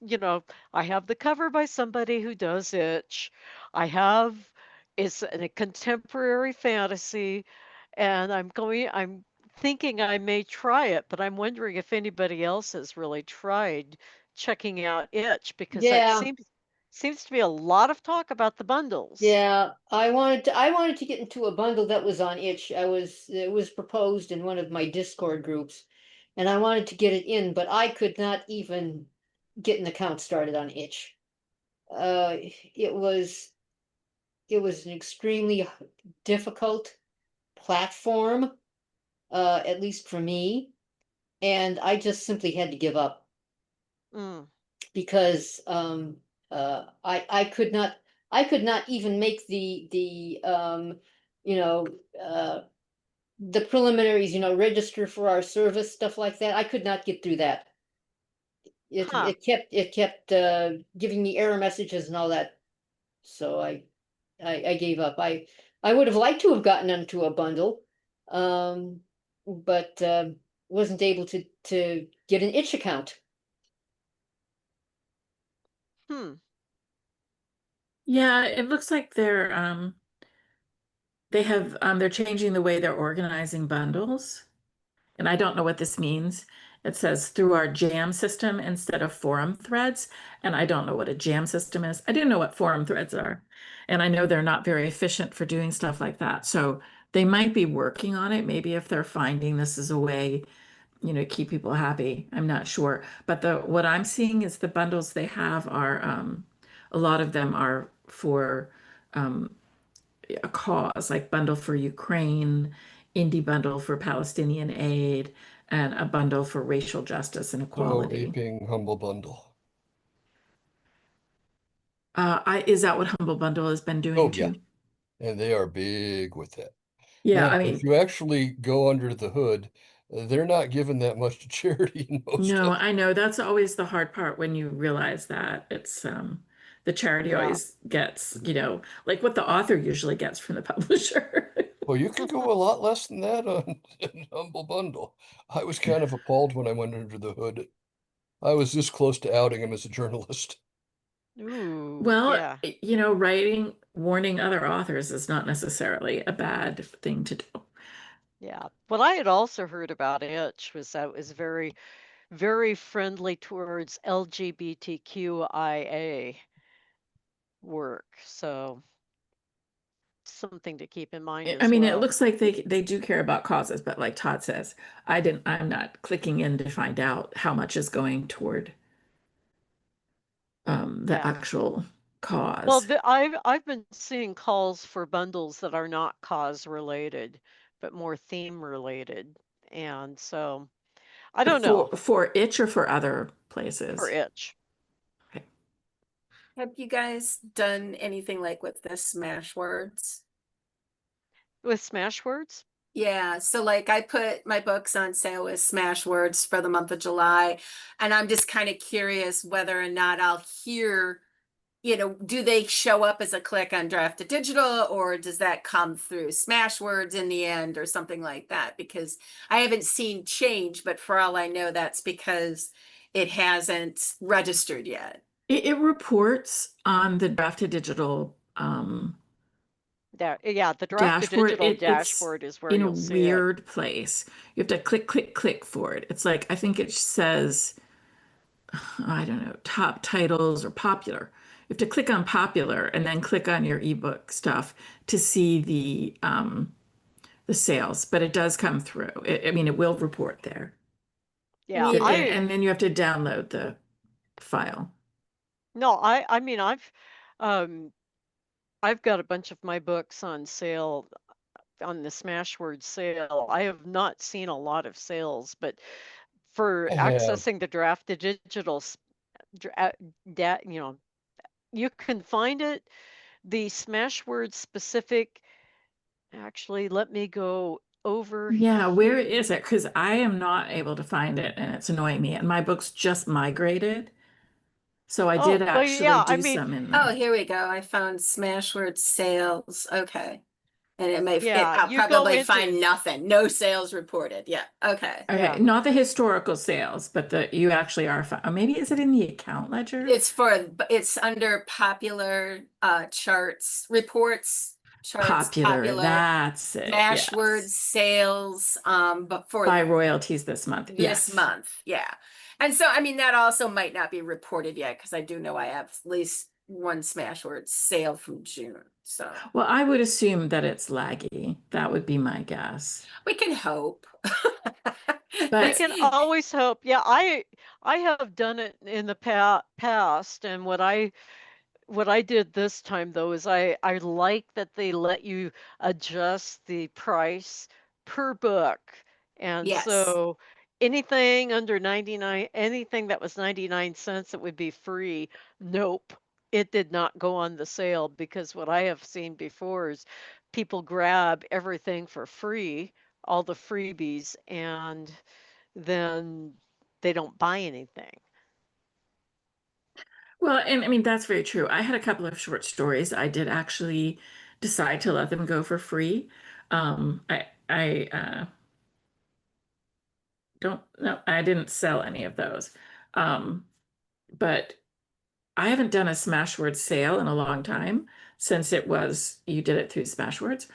[SPEAKER 2] I have the cover by somebody who does Itch. I have it's a contemporary fantasy, and I'm thinking I may try it, but I'm wondering if anybody else has really tried checking out Itch, because that
[SPEAKER 5] Yeah.
[SPEAKER 2] seems to be a lot of talk about the bundles.
[SPEAKER 5] Yeah, I wanted to get into a bundle that was on Itch. It was proposed in one of my Discord groups, and I wanted to get it in, but I could not even get an account started on Itch. Uh, it was an extremely difficult platform, at least for me, and I just simply had to give up
[SPEAKER 2] Mm.
[SPEAKER 5] because I could not even make you know the preliminaries, register for our service, stuff like that. I could not get through that.
[SPEAKER 2] Huh.
[SPEAKER 5] It kept giving me error messages and all that. So I gave up. I would have liked to have gotten into a bundle, um, but wasn't able to get an Itch account.
[SPEAKER 2] Hmm.
[SPEAKER 1] Yeah, it looks like they're changing the way they're organizing bundles. And I don't know what this means. It says through our jam system instead of forum threads. And I don't know what a jam system is. I do know what forum threads are. And I know they're not very efficient for doing stuff like that. So they might be working on it. Maybe if they're finding this is a way, to keep people happy. I'm not sure. But what I'm seeing is the bundles they have are a lot of them are for um, a cause, like bundle for Ukraine, indie bundle for Palestinian aid, and a bundle for racial justice and
[SPEAKER 3] So
[SPEAKER 1] equality.
[SPEAKER 3] aping Humble Bundle.
[SPEAKER 1] Is that what Humble Bundle has been doing
[SPEAKER 3] Oh yeah,
[SPEAKER 1] too?
[SPEAKER 3] and they are big with that.
[SPEAKER 1] Yeah,
[SPEAKER 3] Now,
[SPEAKER 1] I
[SPEAKER 3] if
[SPEAKER 1] mean,
[SPEAKER 3] you actually go under the hood, they're not giving that much to charity in most
[SPEAKER 1] no,
[SPEAKER 3] of
[SPEAKER 1] I know that's always the hard part when you realize that it's the charity
[SPEAKER 2] Yeah.
[SPEAKER 1] always gets, like what the author usually gets from the publisher.
[SPEAKER 3] Well, you could go a lot less than that on Humble Bundle. I was kind of appalled when I went under the hood. I was this close to outing him as a journalist.
[SPEAKER 2] Ooh,
[SPEAKER 1] Well,
[SPEAKER 2] yeah.
[SPEAKER 1] writing, warning other authors is not necessarily a bad thing to do.
[SPEAKER 2] Yeah. What I had also heard about Itch was that it was very, very friendly towards LGBTQIA work. So something to keep in mind
[SPEAKER 1] I
[SPEAKER 2] as
[SPEAKER 1] mean, it
[SPEAKER 2] well.
[SPEAKER 1] looks like they do care about causes, but like Todd says, I'm not clicking in to find out how much is going toward the
[SPEAKER 2] Yeah.
[SPEAKER 1] actual
[SPEAKER 2] Well,
[SPEAKER 1] cause.
[SPEAKER 2] I've been seeing calls for bundles that are not cause related, but more theme related. And so I don't know
[SPEAKER 1] For Itch or for other
[SPEAKER 2] for
[SPEAKER 1] places.
[SPEAKER 2] Itch.
[SPEAKER 1] Okay.
[SPEAKER 4] Have you guys done anything like with the Smashwords?
[SPEAKER 2] With Smashwords?
[SPEAKER 4] Yeah, so like I put my books on sale with Smashwords for the month of July, and I'm just kind of curious whether or not I'll hear, do they show up as a click on Drafted Digital, or does that come through Smashwords in the end or something like that? Because I haven't seen change, but for all I know, that's because it hasn't registered yet.
[SPEAKER 1] It reports on the drafted digital
[SPEAKER 2] Yeah, the drafted
[SPEAKER 1] dashboard.
[SPEAKER 2] digital
[SPEAKER 1] It's
[SPEAKER 2] dashboard is where
[SPEAKER 1] in a
[SPEAKER 2] you'll see it.
[SPEAKER 1] weird place. You have to click, click, click for it. It's like, I think it says, I don't know, top titles or popular. You have to click on popular and then click on your ebook stuff to see the sales, but it does come through. I mean, it will report there.
[SPEAKER 2] Yeah,
[SPEAKER 4] You know,
[SPEAKER 1] And then you have to download the file.
[SPEAKER 2] no, I mean um I've got a bunch of my books on sale on the Smashwords sale. I have not seen a lot of sales, but for
[SPEAKER 3] I have.
[SPEAKER 2] accessing the drafted digital you can find it. The Smashwords specific, actually, let me go over
[SPEAKER 1] Yeah, where
[SPEAKER 2] here.
[SPEAKER 1] is it? Because I am not able to find it and it's annoying me. And my book's just migrated. So I did
[SPEAKER 2] Oh, well,
[SPEAKER 1] actually
[SPEAKER 2] yeah, I
[SPEAKER 1] do
[SPEAKER 2] mean,
[SPEAKER 1] some in
[SPEAKER 4] oh,
[SPEAKER 1] the
[SPEAKER 4] here we go. I found Smashwords sales. Okay. And
[SPEAKER 2] yeah,
[SPEAKER 4] I'll
[SPEAKER 2] you go
[SPEAKER 4] probably
[SPEAKER 2] into,
[SPEAKER 4] find nothing. No sales reported. Yeah. Okay.
[SPEAKER 1] okay,
[SPEAKER 2] yeah.
[SPEAKER 1] not the historical sales, but you actually are maybe is it in the account ledger?
[SPEAKER 4] It's under popular charts, reports, charts,
[SPEAKER 1] Popular,
[SPEAKER 4] popular,
[SPEAKER 1] that's it.
[SPEAKER 4] Smashwords
[SPEAKER 1] Yes.
[SPEAKER 4] sales, but for
[SPEAKER 1] By royalties this month.
[SPEAKER 4] this
[SPEAKER 1] Yes.
[SPEAKER 4] month. Yeah. And so, I mean, that also might not be reported yet, because I do know I have at least one Smashwords sale from June. So
[SPEAKER 1] Well, I would assume that it's laggy. That would be my guess.
[SPEAKER 4] we can hope.
[SPEAKER 2] We
[SPEAKER 1] But
[SPEAKER 2] can always hope. Yeah, I have done it in the past, and what I did this time though is I like that they let you adjust the price per book. And
[SPEAKER 4] Yes.
[SPEAKER 2] so anything under 99, anything that was 99 cents that would be free, nope. It did not go on the sale, because what I have seen before is people grab everything for free, all the freebies, and then they don't buy anything.
[SPEAKER 1] well, and I mean that's very true. I had a couple of short stories. I did actually decide to let them go for free. I don't no, I didn't sell any of those. Um, but I haven't done a Smashwords sale in a long time since it was you did it through Smashwords.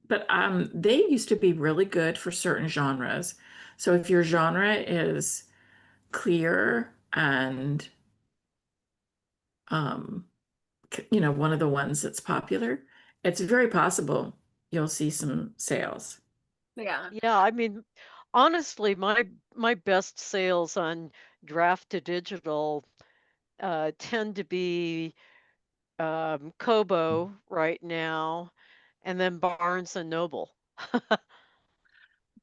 [SPEAKER 1] But they used to be really good for certain genres. So if your genre is clear and um, one of the ones that's popular, it's very possible you'll see some sales.
[SPEAKER 4] Yeah.
[SPEAKER 2] Yeah, I mean, honestly, my best sales on draft to digital tend to be Kobo right now, and then Barnes and Noble.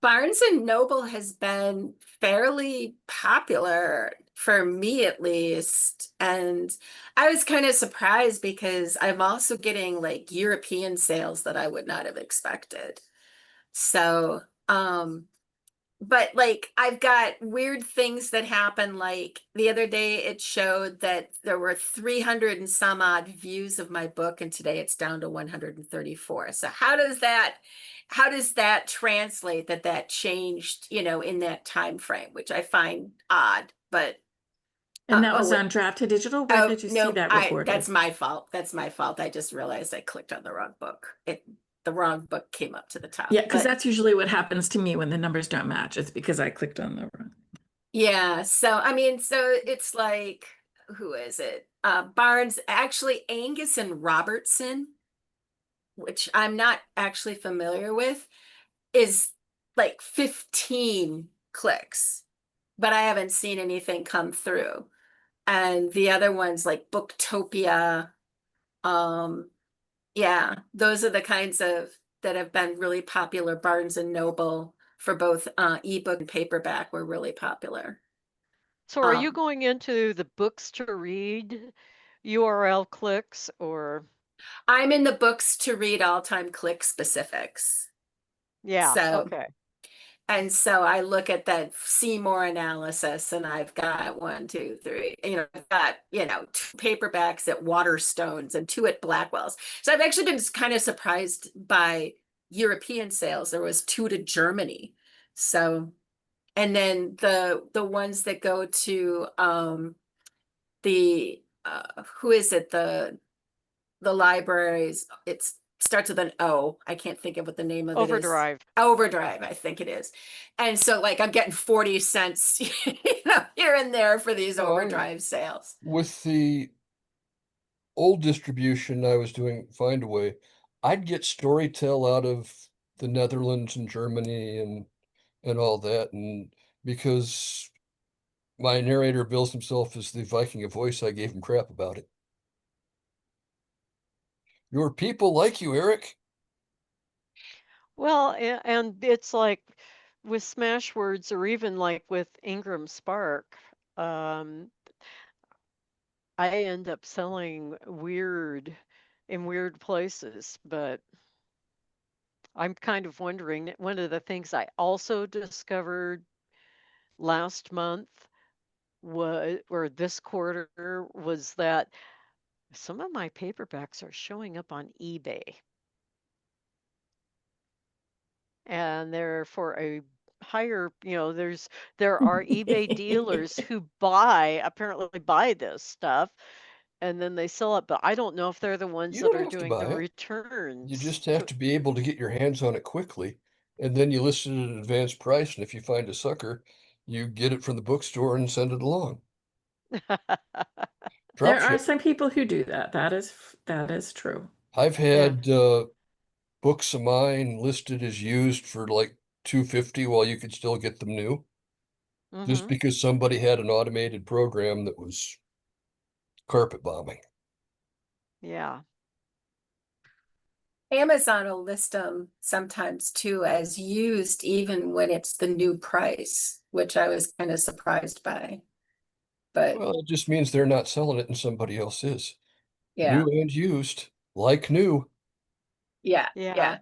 [SPEAKER 4] Barnes and Noble has been fairly popular for me at least. And I was kind of surprised because I'm also getting like European sales that I would not have expected. So, but like I've got weird things that happen. Like the other day, it showed that there were 300 and some odd views of my book, and today it's down to 134. So how does that translate that changed, in that time frame, which I find odd, but
[SPEAKER 1] And that
[SPEAKER 4] oh
[SPEAKER 1] was
[SPEAKER 4] wait.
[SPEAKER 1] on Draft to Digital. Where
[SPEAKER 4] Oh
[SPEAKER 1] did you see
[SPEAKER 4] no,
[SPEAKER 1] that
[SPEAKER 4] I
[SPEAKER 1] reported?
[SPEAKER 4] that's my fault. That's my fault. I just realized I clicked on the wrong book. The wrong book came up to the top.
[SPEAKER 1] Yeah, because
[SPEAKER 4] But
[SPEAKER 1] that's usually what happens to me when the numbers don't match. It's because I clicked on the wrong.
[SPEAKER 4] yeah, so I mean, so it's like, who is it? Barnes, actually Angus and Robertson, which I'm not actually familiar with, is like 15 clicks, but I haven't seen anything come through. And the other ones like Booktopia, um, yeah, those are the kinds of that have been really popular. Barnes and Noble for both ebook and paperback were really popular.
[SPEAKER 2] So are you
[SPEAKER 4] Um,
[SPEAKER 2] going into the books to read URL clicks, or
[SPEAKER 4] I'm in the books to read all-time click specifics.
[SPEAKER 2] yeah,
[SPEAKER 4] So,
[SPEAKER 2] okay.
[SPEAKER 4] and so I look at that Seymour analysis, and I've got one, two, three, I've got, two paperbacks at Waterstones and two at Blackwell's. So I've actually been kind of surprised by European sales. There was two to Germany. So, and then the ones that go to the who is it? The libraries, it starts with an O. I can't think of what the name of it is.
[SPEAKER 2] Overdrive.
[SPEAKER 4] Overdrive, I think it is. And so like I'm getting 40 cents, here and there for these
[SPEAKER 3] No,
[SPEAKER 4] Overdrive sales.
[SPEAKER 3] with the old distribution I was doing Find a Way, I'd get Storytel out of the Netherlands and Germany and all that, and because my narrator bills himself as the Viking of voice, I gave him crap about it. Your people like you, Eric.
[SPEAKER 2] Well, and it's like with Smashwords, or even like with Ingram Spark, um, I end up selling in weird places, but I'm kind of wondering, one of the things I also discovered last month was, or this quarter, was that some of my paperbacks are showing up on eBay, and they're for a higher, there are eBay dealers who apparently buy this stuff, and then they sell it, but I don't know if they're the ones
[SPEAKER 3] You
[SPEAKER 2] that
[SPEAKER 3] don't
[SPEAKER 2] are
[SPEAKER 3] have to
[SPEAKER 2] doing the
[SPEAKER 3] buy it. You
[SPEAKER 2] returns.
[SPEAKER 3] just have to be able to get your hands on it quickly, and then you list it at an advanced price, and if you find a sucker, You get it from the bookstore and send it along. Drop
[SPEAKER 1] There are
[SPEAKER 3] ship.
[SPEAKER 1] some people who do that. That is true.
[SPEAKER 3] I've had books of mine listed as used for like $250 while you could still get them new, just
[SPEAKER 2] Mm-hmm.
[SPEAKER 3] because somebody had an automated program that was carpet bombing.
[SPEAKER 2] Yeah.
[SPEAKER 4] Amazon will list them sometimes too as used, even when it's the new price, which I was kind of surprised by. But
[SPEAKER 3] Well, it just means they're not selling it and somebody else is.
[SPEAKER 4] yeah,
[SPEAKER 3] New and used, like new.
[SPEAKER 4] yeah,
[SPEAKER 2] Yeah.
[SPEAKER 4] yeah.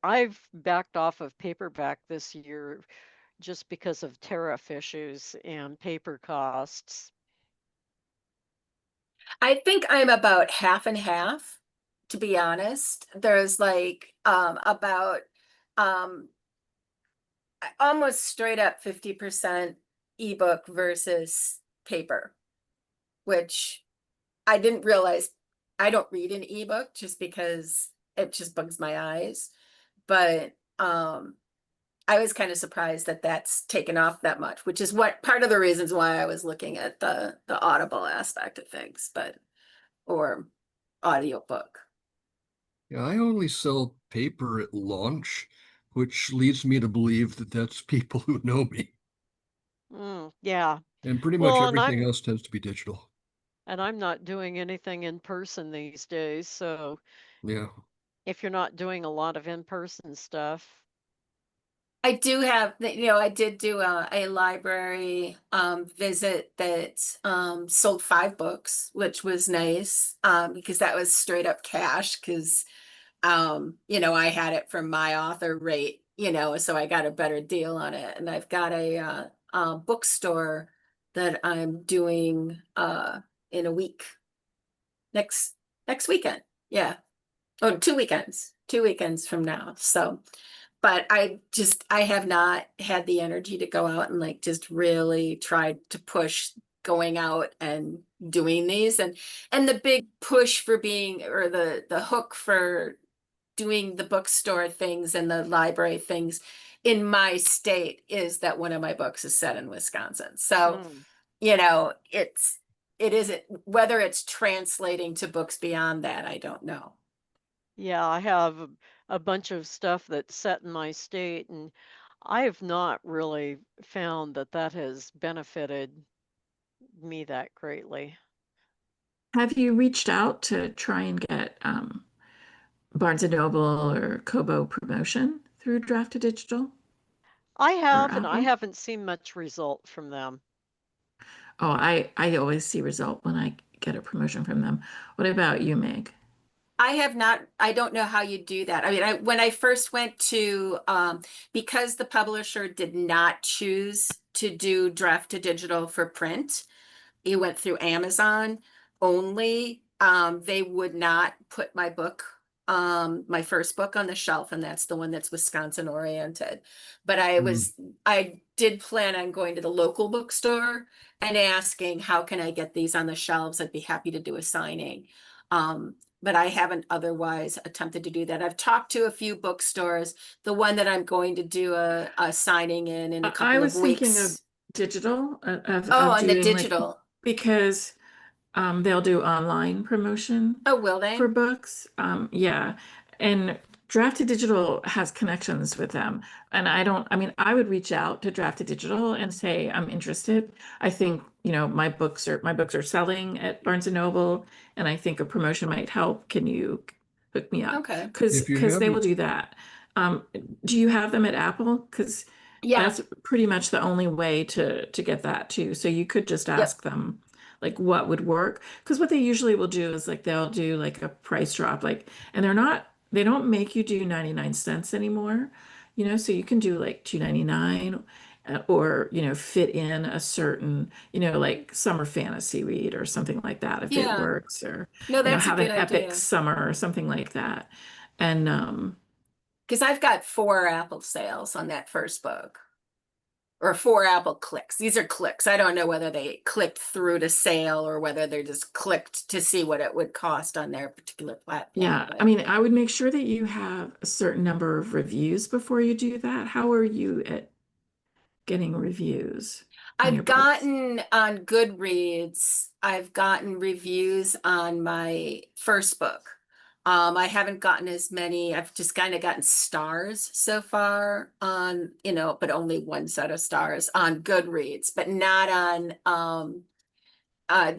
[SPEAKER 2] I've backed off of paperback this year just because of tariff issues and paper costs.
[SPEAKER 4] I think I'm about half and half, to be honest. There's like about um almost straight up 50% ebook versus paper, which I didn't realize. I don't read an ebook just because it just bugs my eyes. But I was kind of surprised that that's taken off that much, which is what part of the reasons why I was looking at the Audible aspect of things, but or audiobook.
[SPEAKER 3] Yeah, I only sell paper at launch, which leads me to believe that that's people who know me.
[SPEAKER 2] Yeah.
[SPEAKER 3] And pretty much
[SPEAKER 2] Well,
[SPEAKER 3] everything else tends to be digital.
[SPEAKER 2] I'm not doing anything in person these days, so
[SPEAKER 3] Yeah.
[SPEAKER 2] if you're not doing a lot of in-person stuff,
[SPEAKER 4] I do have, I did do a library visit that sold 5 books, which was nice because that was straight up cash because I had it from my author rate, so I got a better deal on it. And I've got a bookstore that I'm doing in a week next weekend. Yeah. Oh, 2 weekends from now. So, but I have not had the energy to go out and like just really try to push going out and doing these and the big push for being or the hook for doing the bookstore things and the library things in my state is that one of my books is set in Wisconsin. So,
[SPEAKER 2] mm,
[SPEAKER 4] it isn't whether it's translating to books beyond that, I don't know.
[SPEAKER 2] yeah, I have a bunch of stuff that's set in my state, and I have not really found that that has benefited me that greatly.
[SPEAKER 1] Have you reached out to try and get Barnes and Noble or Kobo promotion through Draft to Digital
[SPEAKER 2] I
[SPEAKER 1] or
[SPEAKER 2] have, and I
[SPEAKER 1] Apple?
[SPEAKER 2] haven't seen much result from them.
[SPEAKER 1] Oh, I always see result when I get a promotion from them. What about you, Meg?
[SPEAKER 4] I have not, I don't know how you do that. I mean, when I first went to, because the publisher did not choose to do draft to digital for print, you went through Amazon only, they would not put my book, my first book on the shelf, and that's the one that's Wisconsin oriented. But I did plan on going to the local bookstore and asking, how can I get these on the shelves? I'd be happy to do a signing. But I haven't otherwise attempted to do that. I've talked to a few bookstores. The one that I'm going to do a signing in a
[SPEAKER 1] I
[SPEAKER 4] couple of
[SPEAKER 1] was thinking of
[SPEAKER 4] weeks.
[SPEAKER 1] digital,
[SPEAKER 4] Oh,
[SPEAKER 1] of
[SPEAKER 4] and the
[SPEAKER 1] doing like,
[SPEAKER 4] digital.
[SPEAKER 1] because they'll do online promotion
[SPEAKER 4] Oh, will they?
[SPEAKER 1] for books. Yeah. And Draft to Digital has connections with them. And I mean, I would reach out to Draft to Digital and say, I'm interested. I think, my books are selling at Barnes and Noble, and I think a promotion might help. Can you hook me up?
[SPEAKER 4] Okay.
[SPEAKER 3] If you
[SPEAKER 1] Because they will
[SPEAKER 3] haven't,
[SPEAKER 1] do that. Um, do you have them at Apple? Because
[SPEAKER 4] Yeah.
[SPEAKER 1] that's pretty much the only way to get that too. So you could just
[SPEAKER 4] Yep.
[SPEAKER 1] ask them like what would work. Because what they usually will do is like they'll do like a price drop, like, and they don't make you do 99 cents anymore, so you can do like 2.99 or, fit in a certain, like summer fantasy read or something like that if it
[SPEAKER 4] Yeah.
[SPEAKER 1] works, or,
[SPEAKER 4] No, that's a
[SPEAKER 1] have
[SPEAKER 4] good
[SPEAKER 1] an epic
[SPEAKER 4] idea.
[SPEAKER 1] summer or something like that. And
[SPEAKER 4] Because I've got 4 Apple sales on that first book. Or 4 Apple clicks. These are clicks. I don't know whether they clicked through to sale or whether they just clicked to see what it would cost on their particular platform.
[SPEAKER 1] Yeah, I
[SPEAKER 4] But
[SPEAKER 1] mean, I would make sure that you have a certain number of reviews before you do that. How are you at getting reviews on your
[SPEAKER 4] I've
[SPEAKER 1] books?
[SPEAKER 4] gotten on Goodreads, I've gotten reviews on my first book. I haven't gotten as many. I've just kind of gotten stars so far on, but only one set of stars on Goodreads, but not on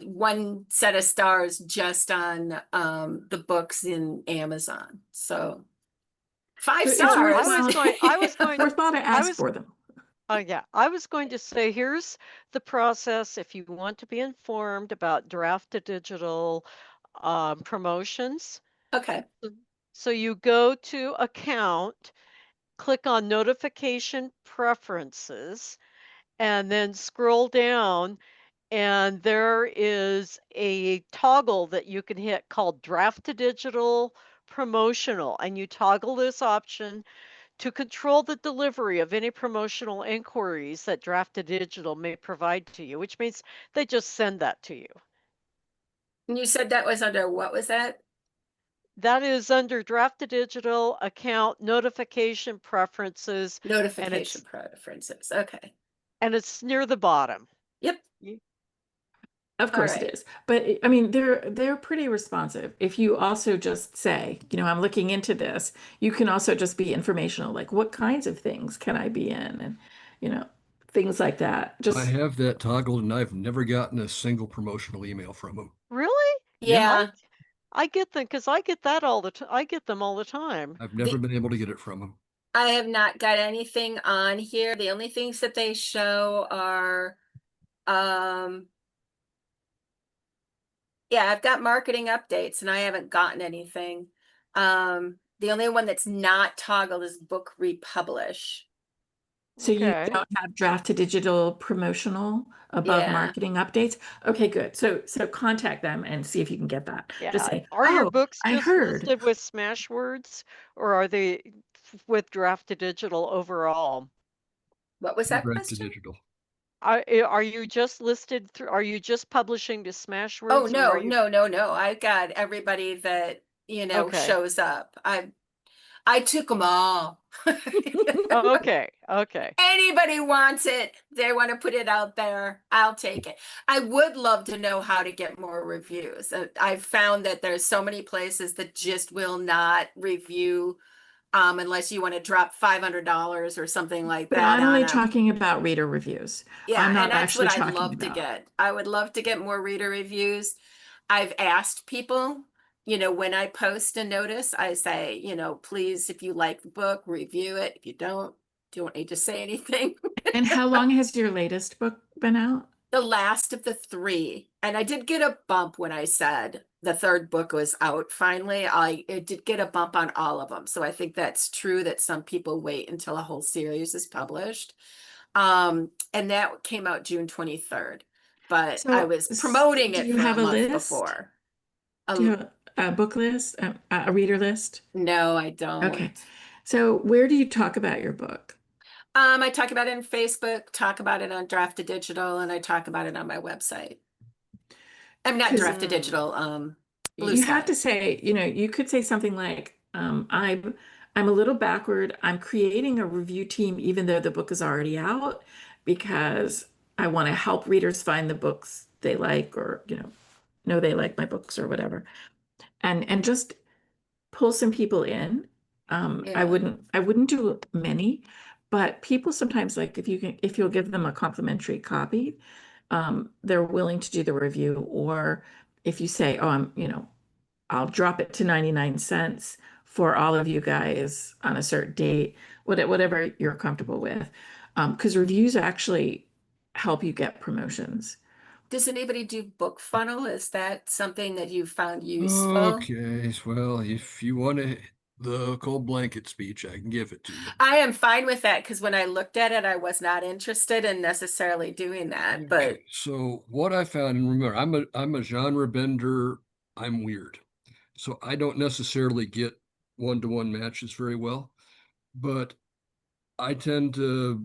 [SPEAKER 4] one set of stars just on the books in Amazon. So 5
[SPEAKER 1] So it's
[SPEAKER 4] stars.
[SPEAKER 1] worthwhile to ask for them.
[SPEAKER 2] Oh, yeah. I was going to say, here's the process if you want to be informed about draft to digital promotions.
[SPEAKER 4] Okay.
[SPEAKER 2] So you go to account, click on notification preferences, and then scroll down, and there is a toggle that you can hit called draft to digital promotional, and you toggle this option to control the delivery of any promotional inquiries that Drafted Digital may provide to you, which means they just send that to you.
[SPEAKER 4] And you said that was under, what was that?
[SPEAKER 2] That is under Drafted Digital account notification preferences.
[SPEAKER 4] Notification preferences. Okay.
[SPEAKER 2] And it's near the bottom.
[SPEAKER 4] Yep.
[SPEAKER 1] Of course it is. But I mean, they're pretty responsive. If you also just say, I'm looking into this, you can also just be informational, like what kinds of things can I be in, and things like that.
[SPEAKER 3] I have that toggled and I've never gotten a single promotional email from them.
[SPEAKER 2] Really?
[SPEAKER 4] Yeah.
[SPEAKER 2] I get them because I get that all the time. I get them all the time.
[SPEAKER 3] I've never been able to get it from them.
[SPEAKER 4] I have not got anything on here. The only things that they show are, yeah, I've got marketing updates and I haven't gotten anything. The only one that's not toggled is book republish.
[SPEAKER 1] So you
[SPEAKER 2] Okay.
[SPEAKER 1] don't have draft to digital promotional above
[SPEAKER 4] Yeah.
[SPEAKER 1] marketing updates? Okay, good. So contact them and see if you can get that.
[SPEAKER 2] Yeah.
[SPEAKER 1] Just say,
[SPEAKER 2] Are your books
[SPEAKER 1] I
[SPEAKER 2] just
[SPEAKER 1] heard.
[SPEAKER 2] listed with smash words, or are they with draft to digital overall?
[SPEAKER 4] What was that
[SPEAKER 3] Draft to
[SPEAKER 4] question?
[SPEAKER 3] digital.
[SPEAKER 2] Are you just listed through, are you just publishing to Smashwords?
[SPEAKER 4] Oh,
[SPEAKER 2] or
[SPEAKER 4] no,
[SPEAKER 2] are you...
[SPEAKER 4] no. I've got everybody that,
[SPEAKER 2] Okay.
[SPEAKER 4] shows up. I took them all.
[SPEAKER 2] Oh, okay.
[SPEAKER 4] Anybody wants it, they want to put it out there, I'll take it. I would love to know how to get more reviews. I've found that there's so many places that just will not review unless you want to drop $500 or something like
[SPEAKER 1] But
[SPEAKER 4] that
[SPEAKER 1] I'm only
[SPEAKER 4] on 'em.
[SPEAKER 1] talking about reader reviews.
[SPEAKER 4] Yeah,
[SPEAKER 1] I'm not
[SPEAKER 4] and that's
[SPEAKER 1] actually
[SPEAKER 4] what I'd
[SPEAKER 1] talking
[SPEAKER 4] love to
[SPEAKER 1] about.
[SPEAKER 4] get. I would love to get more reader reviews. I've asked people, when I post a notice, I say, please, if you like the book, review it. If you don't need to say anything.
[SPEAKER 1] And how long has your latest book been out?
[SPEAKER 4] The last of the 3. And I did get a bump when I said the 3rd book was out finally. It did get a bump on all of them. So I think that's true that some people wait until a whole series is published. And that came out June 23rd. But
[SPEAKER 1] So,
[SPEAKER 4] I was promoting
[SPEAKER 1] do
[SPEAKER 4] it
[SPEAKER 1] you
[SPEAKER 4] for
[SPEAKER 1] have
[SPEAKER 4] a
[SPEAKER 1] a
[SPEAKER 4] month
[SPEAKER 1] list?
[SPEAKER 4] before.
[SPEAKER 1] Do you have a book list, a reader list?
[SPEAKER 4] No, I don't.
[SPEAKER 1] Okay. So where do you talk about your book?
[SPEAKER 4] I talk about it in Facebook, talk about it on Drafted Digital, and I talk about it on my website. I'm not
[SPEAKER 1] 'Cause-
[SPEAKER 4] Drafted Digital, Blue
[SPEAKER 1] You
[SPEAKER 4] Sky.
[SPEAKER 1] have to say, you could say something like, I'm a little backward. I'm creating a review team even though the book is already out because I want to help readers find the books they like, or know they like my books or whatever. And just pull some people in.
[SPEAKER 4] Yeah.
[SPEAKER 1] I wouldn't do many, but people sometimes, like, if you'll give them a complimentary copy, they're willing to do the review. Or if you say, oh, I'll drop it to 99 cents for all of you guys on a certain date, whatever you're comfortable with. Because reviews actually help you get promotions.
[SPEAKER 4] Does anybody do book funnel? Is that something that you found useful?
[SPEAKER 3] Okay, well, if you want the cold blanket speech, I can give it to you.
[SPEAKER 4] I am fine with that because when I looked at it, I was not interested in necessarily doing that. But
[SPEAKER 3] Okay, so what I found, and remember, I'm a genre bender. I'm weird, so I don't necessarily get one-to-one matches very well, but I tend to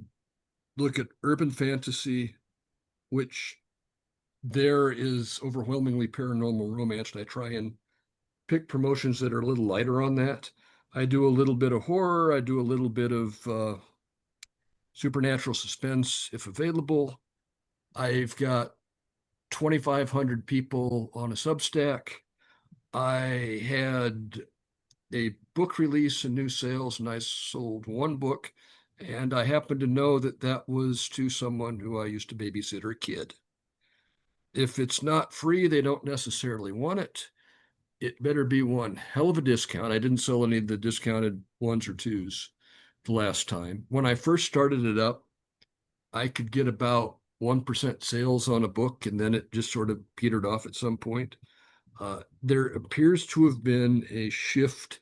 [SPEAKER 3] look at urban fantasy, which there is overwhelmingly paranormal romance, and I try and pick promotions that are a little lighter on that. I do a little bit of horror. I do a little bit of supernatural suspense if available. I've got 2,500 people on a Substack. I had a book release and new sales, and I sold one book. And I happen to know that that was to someone who I used to babysit her kid. If it's not free, they don't necessarily want it. It better be one hell of a discount. I didn't sell any of the discounted ones or twos the last time. When I first started it up, I could get about 1% sales on a book, and then it just sort of petered off at some point. There appears to have been a shift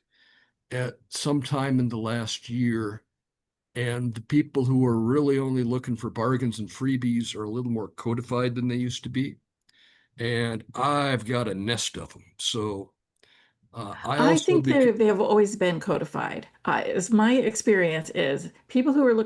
[SPEAKER 3] at some time in the last year, and the people who are really only looking for bargains and freebies are a little more codified than they used to be. And I've got a nest of them. So
[SPEAKER 1] I think they have always been codified. As my experience is, people who are looking